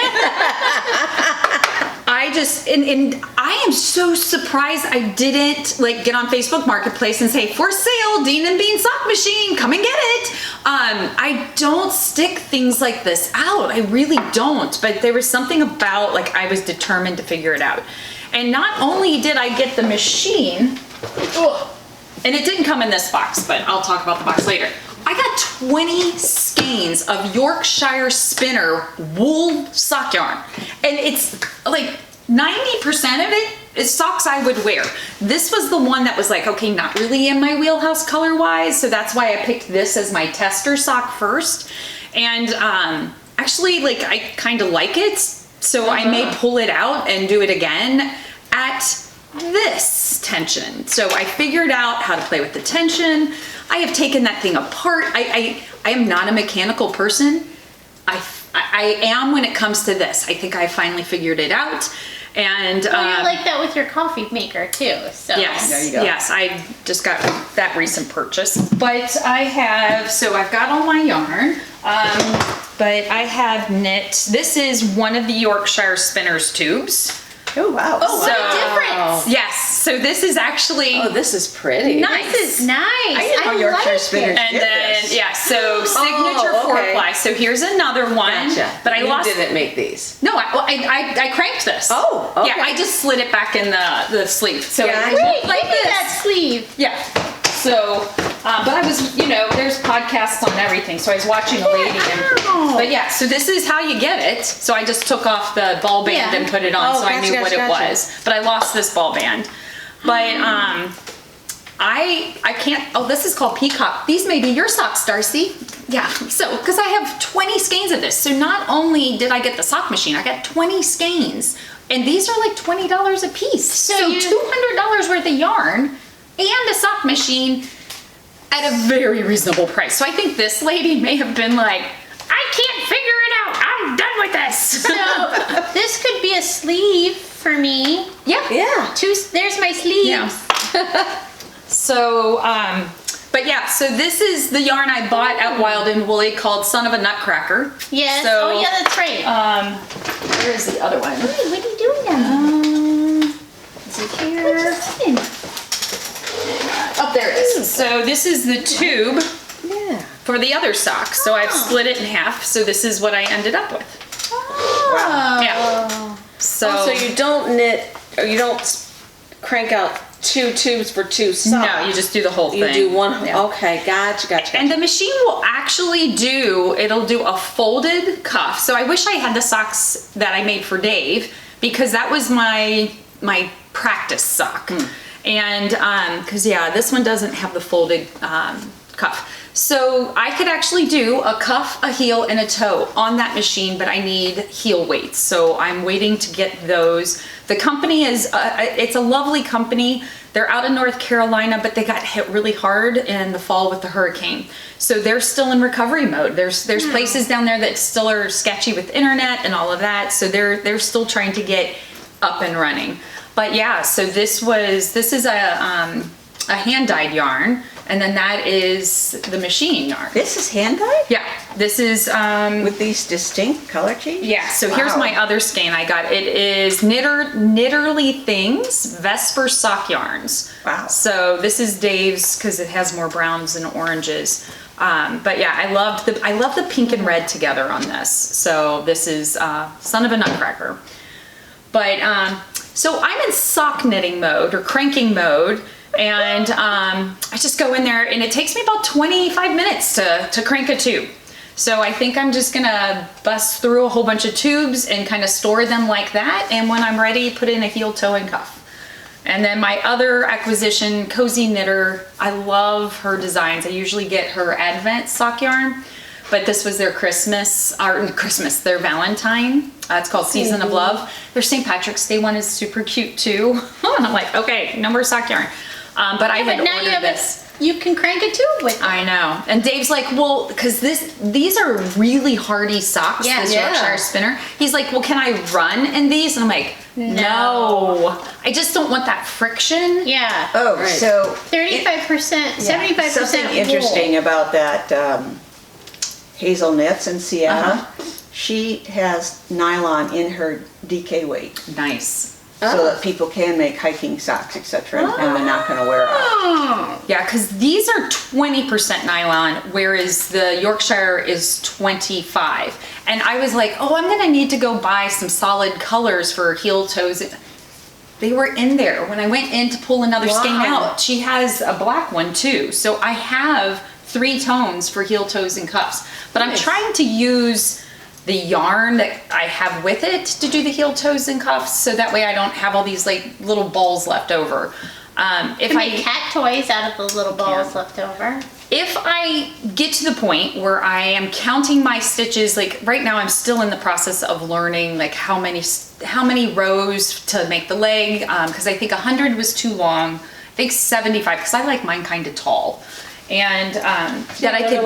And I am so surprised I didn't like get on Facebook Marketplace and say, for sale, Dean and Bean sock machine, come and get it. I don't stick things like this out. I really don't. But there was something about like I was determined to figure it out. And not only did I get the machine, and it didn't come in this box, but I'll talk about the box later. I got 20 skeins of Yorkshire Spinner wool sock yarn. And it's like 90% of it is socks I would wear. This was the one that was like, okay, not really in my wheelhouse color-wise, so that's why I picked this as my tester sock first. And actually, like, I kind of like it, so I may pull it out and do it again at this tension. So I figured out how to play with the tension. I have taken that thing apart. I am not a mechanical person. I am when it comes to this. I think I finally figured it out. And you're like that with your coffee maker too. So yes, there you go. yes, I just got that recent purchase. But I've got all my yarn. But I have knit. This is one of the Yorkshire Spinners tubes. Oh wow. Oh, what So- a difference! Yes, so this is actually Oh, this is pretty. nice. This is nice. didn't know I Yorkshire like Spinners it. And did then, this. yeah, so signature Oh, okay. 4-ply. So here's another one. Gotcha. But I you lost. didn't make these. No, I cranked this. Oh, okay. Yeah, I just slid it back in the sleeve. So Yeah, it I- went Wait, like give me this. that sleeve. Yeah. So, but I was, there's podcasts on everything. So I was watching a lady. But yeah, so this is how you get it. So I just took off the ball band Yeah. and put it on, Oh, so I gotcha, knew what gotcha, it was. But I lost this ball band. But I can't. Oh, this is called Peacock. These may be your socks, Darcy. Yeah. So because I have 20 skeins of this. So not only did I get the sock machine, I got 20 skeins, and these are like $20 a piece. So you- $200 worth of yarn and a sock machine at a very reasonable price. So I think this lady may have been like, I can't figure it out. I'm done with this. So this could be a sleeve for me. Yeah. Yeah. There's my sleeve. Yeah. So, but yeah, so this is the yarn I bought at Wild and Woolly called Son of a Nutcracker. Yes. So, Oh yeah, that's right. where is the other one? Hey, what are you doing now? Is it here? Doing? Oh, there it is. So this is the tube Yeah. for the other sock. So I've split it in half. So this is what I ended up with. Oh. Yeah. So, So you don't knit, or you don't crank out 2 tubes for 2 socks. no, you just do the whole thing. You do one. Yeah. Okay, gotcha. And the machine will actually it'll do a folded cuff. So I wish I had the socks that I made for Dave, because that was my practice sock. And because this one doesn't have the folded cuff. So I could actually do a cuff, a heel, and a toe on that machine, but I need heel weights. So I'm waiting to get those. The company is, it's a lovely company. They're out of North Carolina, but they got hit really hard in the fall with the hurricane. So they're still in recovery mode. There's places down there that still are sketchy with internet and all of that. So they're still trying to get up and running. But yeah, so this is a hand-dyed yarn. And then that is the machine yarn. This is hand dyed? Yeah, this is, With these distinct color changes? yeah, so here's Wow. my other skein I got. It is Knitterly Things Vesper Sock Yarns. Wow. So this is Dave's because it has more browns and oranges. But yeah, I love the pink and red together on this. So this is Son of a Nutcracker. But so I'm in sock knitting mode or cranking mode. And I just go in there and it takes me about 25 minutes to crank a tube. So I think I'm just gonna bust through a whole bunch of tubes and kind of store them like that. And when I'm ready, put in a heel, toe, and cuff. And then my other acquisition, Cozy Knitter, I love her designs. I usually get her Advent sock yarn, but this was their their Valentine. It's called Season of Love. Their St. Patrick's Day one is super cute too. And I'm like, okay, no more sock yarn. But I had ordered this. You can crank a tube with it. I know. And Dave's like, well, because these are really hardy socks, Yeah. this Yeah. Yorkshire spinner. He's like, well, can I run in these? And I'm like, no. I just don't want that friction. Yeah. Oh, Right. so 35%, 75% something wool. interesting about that Hazel Knits in Seattle. Uh-huh. She has nylon in her DK weight Nice. so that people can make hiking socks, etc. And they're not going to wear out. Oh. Yeah, because these are 20% nylon, whereas the Yorkshire is 25. And I was like, oh, I'm gonna need to go buy some solid colors for heel toes. They were in there. When I went in to pull another skein out, she has a black one too. So I have 3 tones for heel, toes, and cuffs. But I'm trying to use the yarn that I have with it to do the heel, toes, and cuffs, so that way I don't have all these like little balls left over. If You make cat toys out of the little balls left over. If I get to the point where I am counting my stitches, like right now I'm still in the process of learning like how many rows to make the leg, because I think 100 was too long. I think 75, because I like mine kind of tall. And that I could.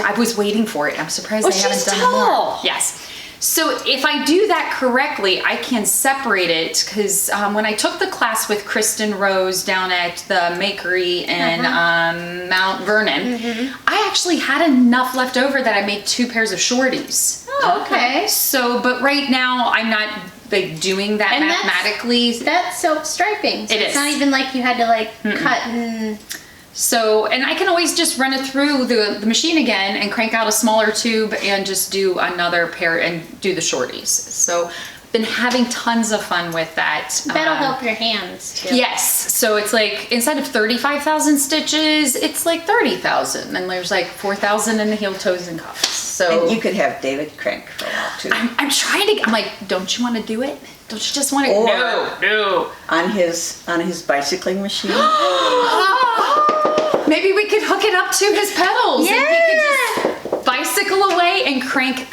I was waiting for it. I'm surprised they haven't done more. Yes. So if I do that correctly, I can separate it, because when I took the class with Kristen Rose down at the Makery in Mount Vernon, I actually had enough left over that I made 2 pairs of shorties. Oh, okay. So, but right now I'm not like doing that And mathematically. That's self-striping. So It it's is. not even like you had to like cut and... So, and I can always just run it through the machine again and crank out a smaller tube and just do another pair and do the shorties. So, been having tons of fun with that. That'll help your hands too. Yes. So it's like, instead of 35,000 stitches, it's like 30,000. And there's like 4,000 in the heel, toes, and cuffs. So And you could have David crank for a while too. I'm trying to, I'm like, don't you want to do it? Don't you just want to? Or- No. On his bicycling machine. Maybe we could hook it up to his pedals. Yeah. And he could just bicycle away and crank.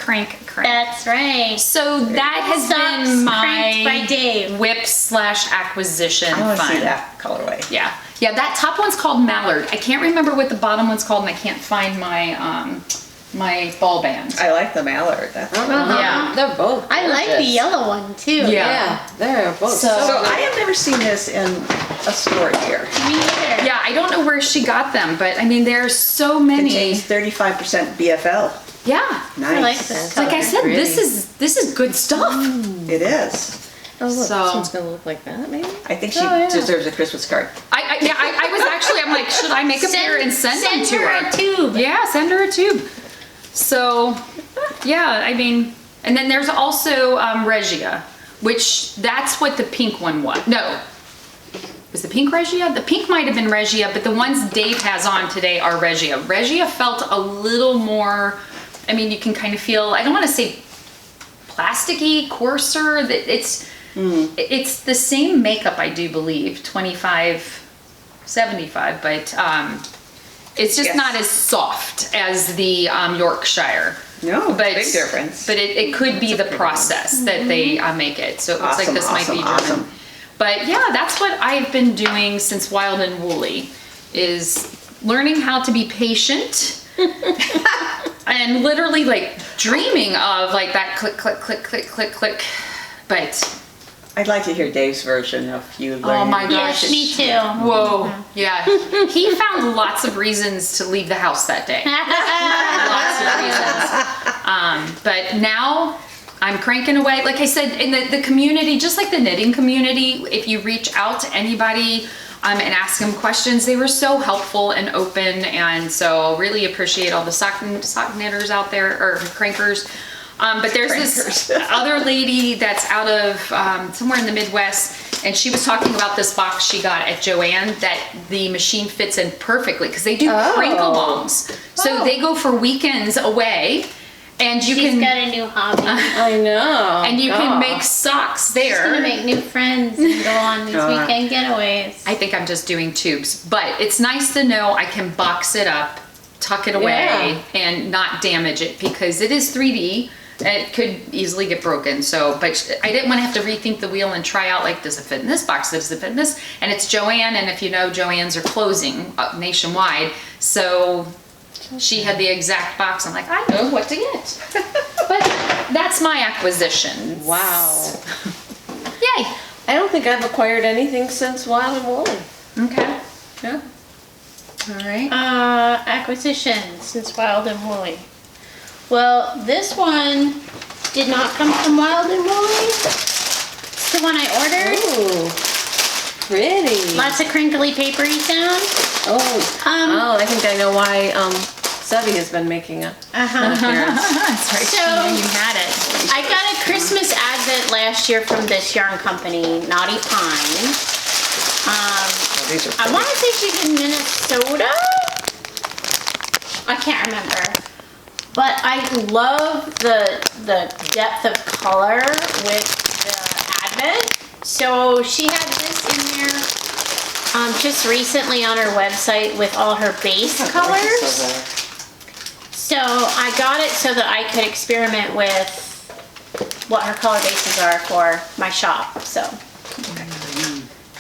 That's right. So that has Socks been cranked by my Dave. whip/acquisition I want to fun. see that colorway. Yeah. That top one's called Mallard. I can't remember what the bottom one's called, and I can't find my my ball band. I like the mallard. That's Yeah. They're both. I like the gorgeous. yellow one too. Yeah. Yeah, they're both. So- So I have never seen this in a store here. Me neither. Yeah, I don't know where she got them, but I mean, there's so many. Contains 35% BFL. Yeah. Nice. I like this Like I color. said, Pretty. this is good stuff. It is. Oh, look, So- this one's gonna look like that, maybe. I think she Oh, yeah. deserves a Christmas card. I was actually, I'm like, should I make a pair and send them to her? a tube. Yeah, send her a tube. So, yeah, I mean, and then there's also Regia, which that's what the pink one was. No, was the pink Regia? The pink might have been Regia, but the ones Dave has on today are Regia. Regia felt a little more, I mean, you can kind of feel, I don't want to say plasticky, coarser. That it's the same makeup, I do believe, 25.75, but it's just Yes. not as soft as the Yorkshire. No, but big difference. But it could be the process that they make it. So it looks like Awesome, this might be awesome, German. awesome. But yeah, that's what I've been doing since Wild and Woolly, is learning how to be patient and literally like dreaming of like that click, click, click, click, click, click. But I'd like to hear Dave's version of you learning. my Yes, gosh. me too. whoa, yeah. He found lots of reasons to leave the house that day. Lots of reasons. But now I'm cranking away. Like I said, in the community, just like the knitting community, if you reach out to anybody and ask them questions, they were so helpful and open. And so really appreciate all the sock knitters out there, or crankers. But there's this other lady that's out of somewhere in the Midwest, and she was talking about this box she got at Joann that the machine fits in perfectly, because they do crinkle longs. So they go for weekends away, and you She's can got a new hobby. I know. and you can make socks She's there. gonna make new friends and go on these Oh. weekend getaways. I think I'm just doing tubes, but it's nice to know I can box it up, tuck it away, and not damage it, because it is 3D. It could easily get broken. So, but I didn't want to have to rethink the wheel and try out, like, does it fit in this box? Does it fit in this? And it's Joann, and if you know, Joann's are closing nationwide. So she had the exact box. I'm like, I know what to get. But that's my acquisition. Wow. Yay. I don't think I've acquired anything since Wild and Woolly. Okay. Yeah. All right. Acquisitions since Wild and Woolly. Well, this one did not come from Wild and Woolly. It's the one I ordered. Ooh. Pretty. Lots of crinkly papery sound. Oh. Um, I think I know why Sevy has been making a appearance. That's right. So- you had it. I got a Christmas advent last year from this yarn company, Naughty Pine. These are I want to say she's in Minnesota. I can't remember. But I love the depth of color with the advent. So she had this in there just recently on her website with all her base colors. So I got it so that I could experiment with what her color bases are for my shop. So,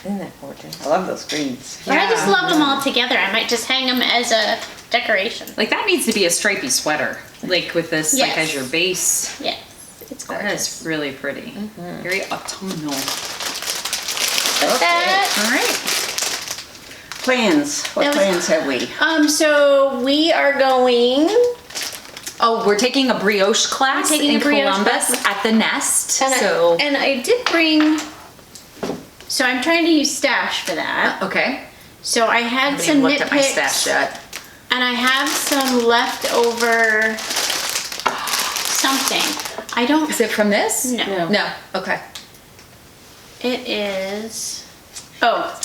Isn't that gorgeous? I love those greens. but I just Yeah. love them all together. I might just hang them as a decoration. Like, that needs to be a stripy sweater, like with this, like Yes. as your base. Yes, it's That gorgeous. is really pretty. Very autumnal. That, All right. Plans. What That was- plans have we? so we are going. Oh, we're taking a brioche class We're taking in a brioche Columbus class. at the Nest. And, So, and I did bring. So I'm trying to use stash for that. okay. So I I had haven't some even knit looked at my picks, stash yet. and I have some leftover something. I don't. Is it from this? No. No. Okay. It is. Oh,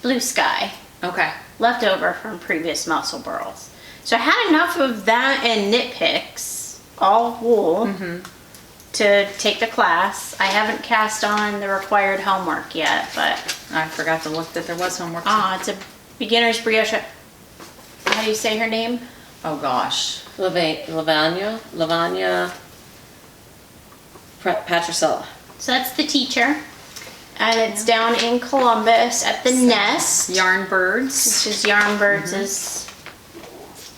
blue sky. Okay. Leftover from previous muscle burls. So I had enough of that and knit picks, all wool, to take the class. I haven't cast on the required homework yet, but I forgot to look that there was homework. it's a beginner's brioche. How do you say her name? Oh gosh. Lavanya Patricella. So that's the teacher. And it's down in Columbus at the Nest, Yarn birds. which is Yarn Birds'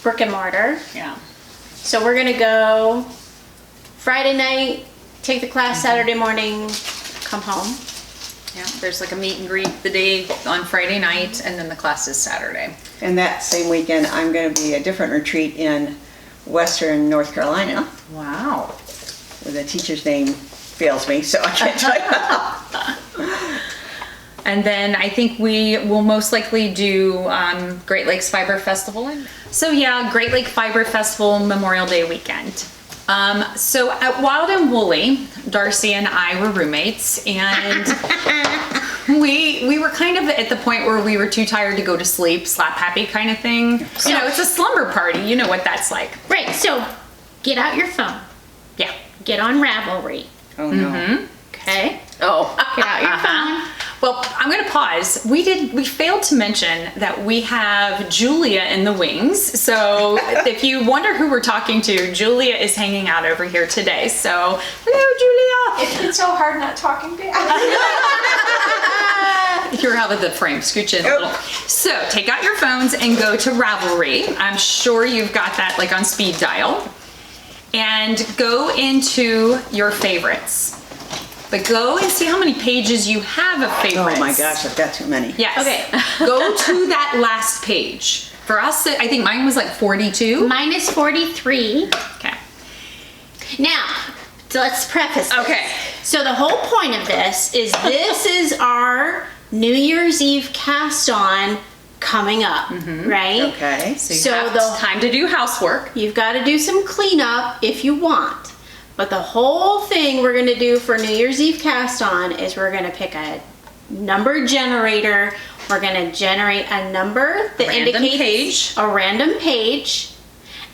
brick and mortar. Yeah. So we're gonna go Friday night, take the class Saturday morning, come home. Yeah. There's like a meet and greet the day on Friday night, and then the class is Saturday. And that same weekend, I'm going to be a different retreat in Western North Carolina, Wow. where the teacher's name fails me, so I can't tell you. And then I think we will most likely do Great Lakes Fiber Festival. So yeah, Great Lake Fiber Festival Memorial Day weekend. So at Wild and Woolly, Darcy and I were roommates, and we were kind of at the point where we were too tired to go to sleep, slap happy kind of thing. You know, it's a slumber party. You know what that's like. Right, so get out your phone. Yeah. get on Ravelry. Oh, no. Okay? Oh. Get out your phone. Well, I'm going to pause. We failed to mention that we have Julia in the wings. So if you wonder who we're talking to, Julia is hanging out over here today. So, hello, Julia. It's so hard not talking back. You're out of the frame. Scooch in a little. So take out your phones and go to Ravelry. I'm sure you've got that like on speed dial. And go into your favorites. But go and see how many pages you have of favorites. Oh my gosh, I've got too many. Yes. Okay. Go to that last page. For us, I think mine was like 42. Mine is 43. Okay. Now, so let's preface this. Okay. So the whole point of this is our New Year's Eve cast on coming up, right? Okay. So you have time to do housework. You've got to do some cleanup if you want. But the whole thing we're going to do for New Year's Eve cast on is we're going to pick a number generator. We're going to generate a number that Random indicates page. a random page,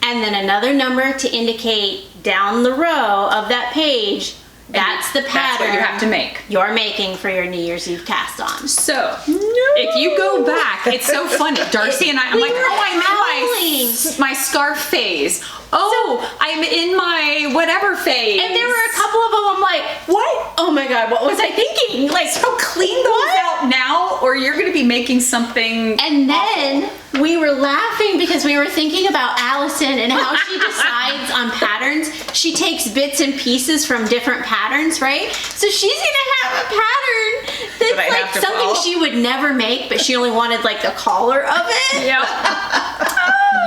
and then another number to indicate down the row of that page. That's the pattern That's what you have to make. you're making for your New Year's Eve cast on. So, if you go back, it's so funny. Darcy and I'm We like, were oh, I'm howling. in my scarf phase. Oh, I'm in my whatever phase. And there were a couple of them, I'm like, what? Oh my God, what was I thinking? Like, So clean those out now, or you're going to be making something. and then we were laughing because we were thinking about Allison and how she decides on patterns. She takes bits and pieces from different patterns, right? So she's gonna have a pattern That I that's have like to something follow? she would never make, but she only wanted like the collar of it. Yeah.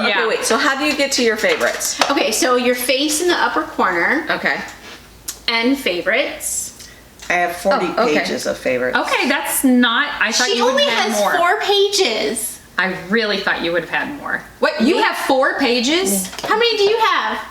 Okay, wait. So how do you get to your favorites? Okay, so your face in the upper corner Okay. and favorites. I have 40 Oh, okay. pages of favorites. Okay, that's not. I thought She you would only have has more. 4 pages. I really thought you would have had more. What? You have 4 pages? How many do you have?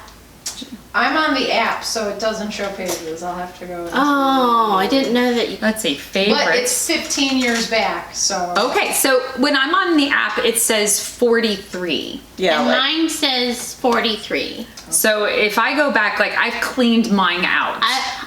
I'm on the app, so it doesn't show pages. I'll have to go. into- Oh, I didn't know that you. Let's see, But favorites. it's 15 years back, so. Okay, so when I'm on the app, it says 43. Yeah, And like, mine says 43. So if I go back, like I've cleaned mine out.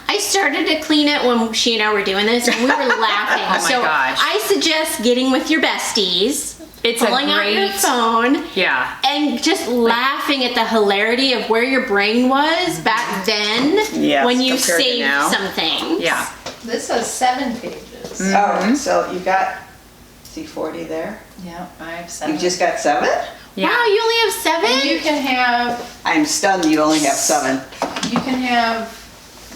I started to clean it when she and I were doing this, and we were laughing. Oh my so gosh. I suggest getting with your besties, It's a pulling out your great- phone, Yeah. and just laughing at the hilarity of where your brain was back then Yes, when you compared to saved now. something. Yeah. This has 7 pages. oh, so you got, see 40 there? Yeah, I have 7. You just got 7? Yeah. Wow, you only have 7? And you can have, I'm stunned you only have 7. you can have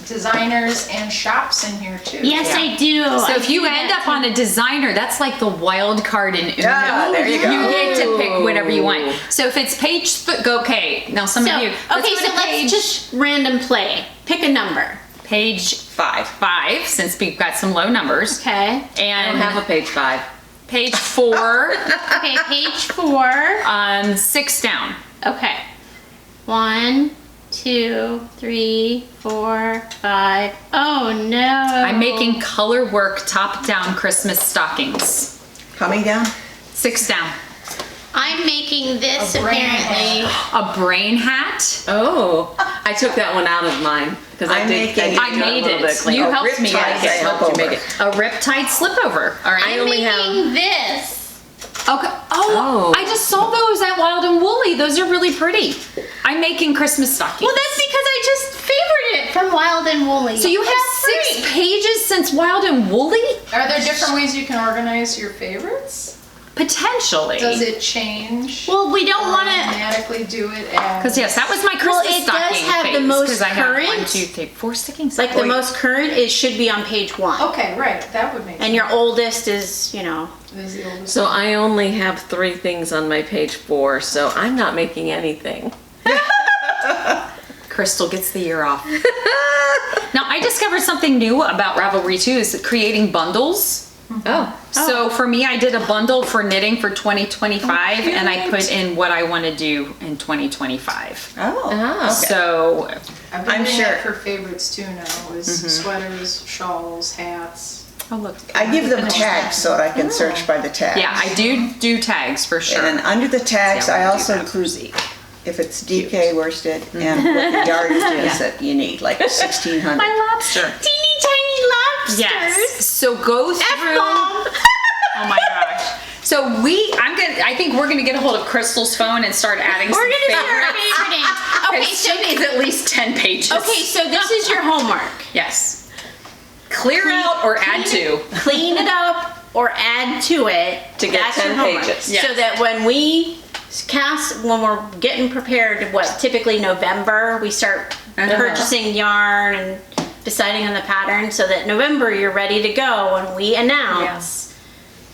designers and shops in here too. Yes, Yeah. I do. So I if you do end that up too. on a designer, that's like the wild card in Uno. Yeah, there you go. You get to pick whatever you want. So if it's page, go, okay, now some So, of you. okay, go so to let's just random play. Pick a number. page 5. 5, since we've got some low numbers. Okay. I And don't have a page 5. page 4, Okay, page 4. 6 down. Okay. 1, 2, 3, 4, 5. Oh no. I'm making color work top down Christmas stockings. Coming down? 6 down. I'm making this A brain apparently. A brain hat. Oh, I took that one out of mine because I I'm did. making- I do made a little it. bit cleaner. You helped me riptide make I it. help helped you over. make it. A riptide slipover. All right. I only have. Making this. Okay. Oh. I just saw those at Wild and Woolly. Those are really pretty. I'm making Christmas stockings. Well, that's because I just favored it from Wild and Woolly. so you have That's 6 free. pages since Wild and Woolly? Are there different ways you can organize your favorites? Potentially. Does it change? Well, we don't want to. automatically do it as. Because yes, that was my Christmas Well, it does stocking have the phase, most 'cause I have current- 1, 2, 3, 4 stockings. Like the Wait. most current, it should be on page 1. Okay, right. That would make And your oldest is, you know. sense. Is the oldest. So I only have 3 things on my page 4, so I'm not making anything. Crystal gets the year off. Now I discovered something new about Ravelry too, is creating bundles. Oh. So for me, I did a bundle for knitting for 2025, and I put in what I want to do in 2025. Oh. Ah. So I've been I'm doing sure- that for favorites too now. Is sweaters, shawls, hats. oh look, I give them tags so that I can search by the tags. yeah, I do tags for sure. And then under the tags, Yeah, I we'll do also that for include Zeke. if it's DK worsted, and what the yardage is that you need, like 1,600. My lobster. Teeny tiny lobsters. Yes. So go through. F-bomb. Oh my gosh. So I think we're gonna get a hold of Crystal's phone and start adding some We're gonna start favorites. favoriting. Okay, Because so she needs at least 10 pages. okay, so this is your homework. Yes. Clear out or add to. Clean it up or add to it To get That's 10 your homework. pages. Yes. So that when when we're getting prepared, typically November, we start purchasing yarn and deciding on the pattern, so that November you're ready to go when we announce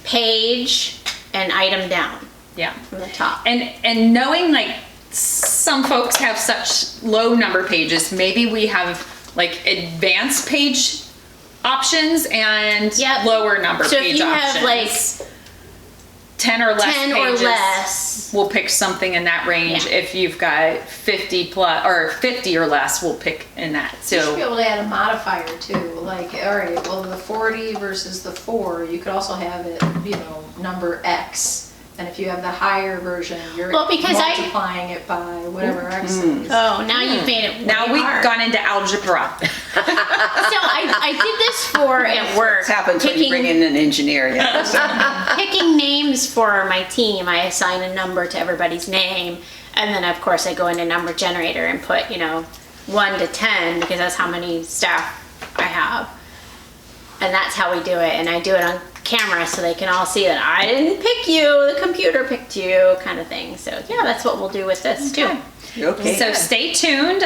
page and item down Yeah. from the top. And knowing like some folks have such low number pages, maybe we have like advanced page options and Yep. lower number So page if you options. have like 10 or less 10 pages, or less, we'll pick something in that range. Yeah. If you've got 50 plus or 50 or less, we'll pick in that. You should be So able to add a modifier too, like, all right, well, the 40 versus the 4, you could also have it, number X. And if you have the higher version, you're Well, because multiplying it by whatever X is. oh, now you've made it now way we've hard. gone into algebra. So I did this for at work. This happens when you bring in an engineer. Yeah. So. Picking names for my team. I assign a number to everybody's name, and then of course I go into number generator and put 1 to 10 because that's how many staff I have, and that's how we do it. And I do it on camera so they can all see that I didn't pick you, the computer picked you, kind of thing. So yeah, that's what we'll do with this too. Okay. So stay tuned.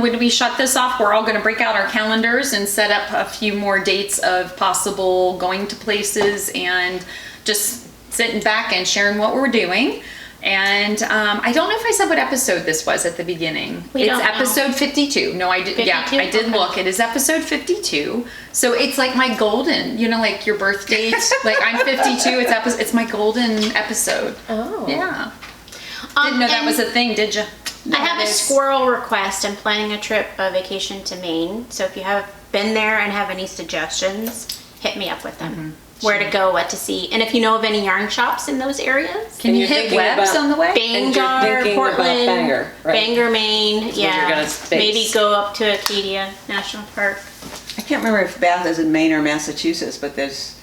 When we shut this off, we're all going to break out our calendars and set up a few more dates of possible going to places and just sitting back and sharing what we're doing. And I don't know if I said what episode this was at the beginning. We It's don't know. episode 52. No, I did. Yeah, 52? I did Okay. look. It is episode 52. So it's like my golden, like your birth date. Like I'm 52. It's my golden episode. Oh. Yeah. Didn't know that and was a thing, did you? I have a squirrel request. I'm planning a vacation to Maine. So if you have been there and have any suggestions, hit me up with them. Where to go, what to see, and if you know of any yarn shops in those areas. Can you you're hit thinking webs about- on the way? And you're Bangor, thinking about Portland, Bangor, right? Bangor, Maine. where Yeah, you're gonna base. maybe go up to Acadia National Park. I can't remember if Bath is in Maine or Massachusetts, but there's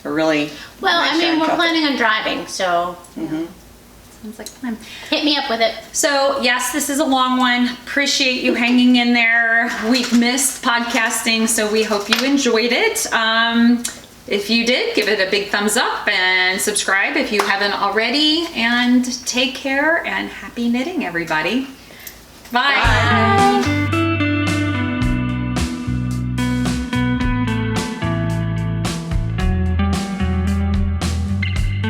a really Well, nice I mean, yarn we're shop. planning on driving, so Sounds like fun. hit me up with it. So yes, this is a long one. Appreciate you hanging in there. We've missed podcasting, so we hope you enjoyed it. If you did, give it a big thumbs up and subscribe if you haven't already. And take care and happy knitting, everybody. Bye. Bye.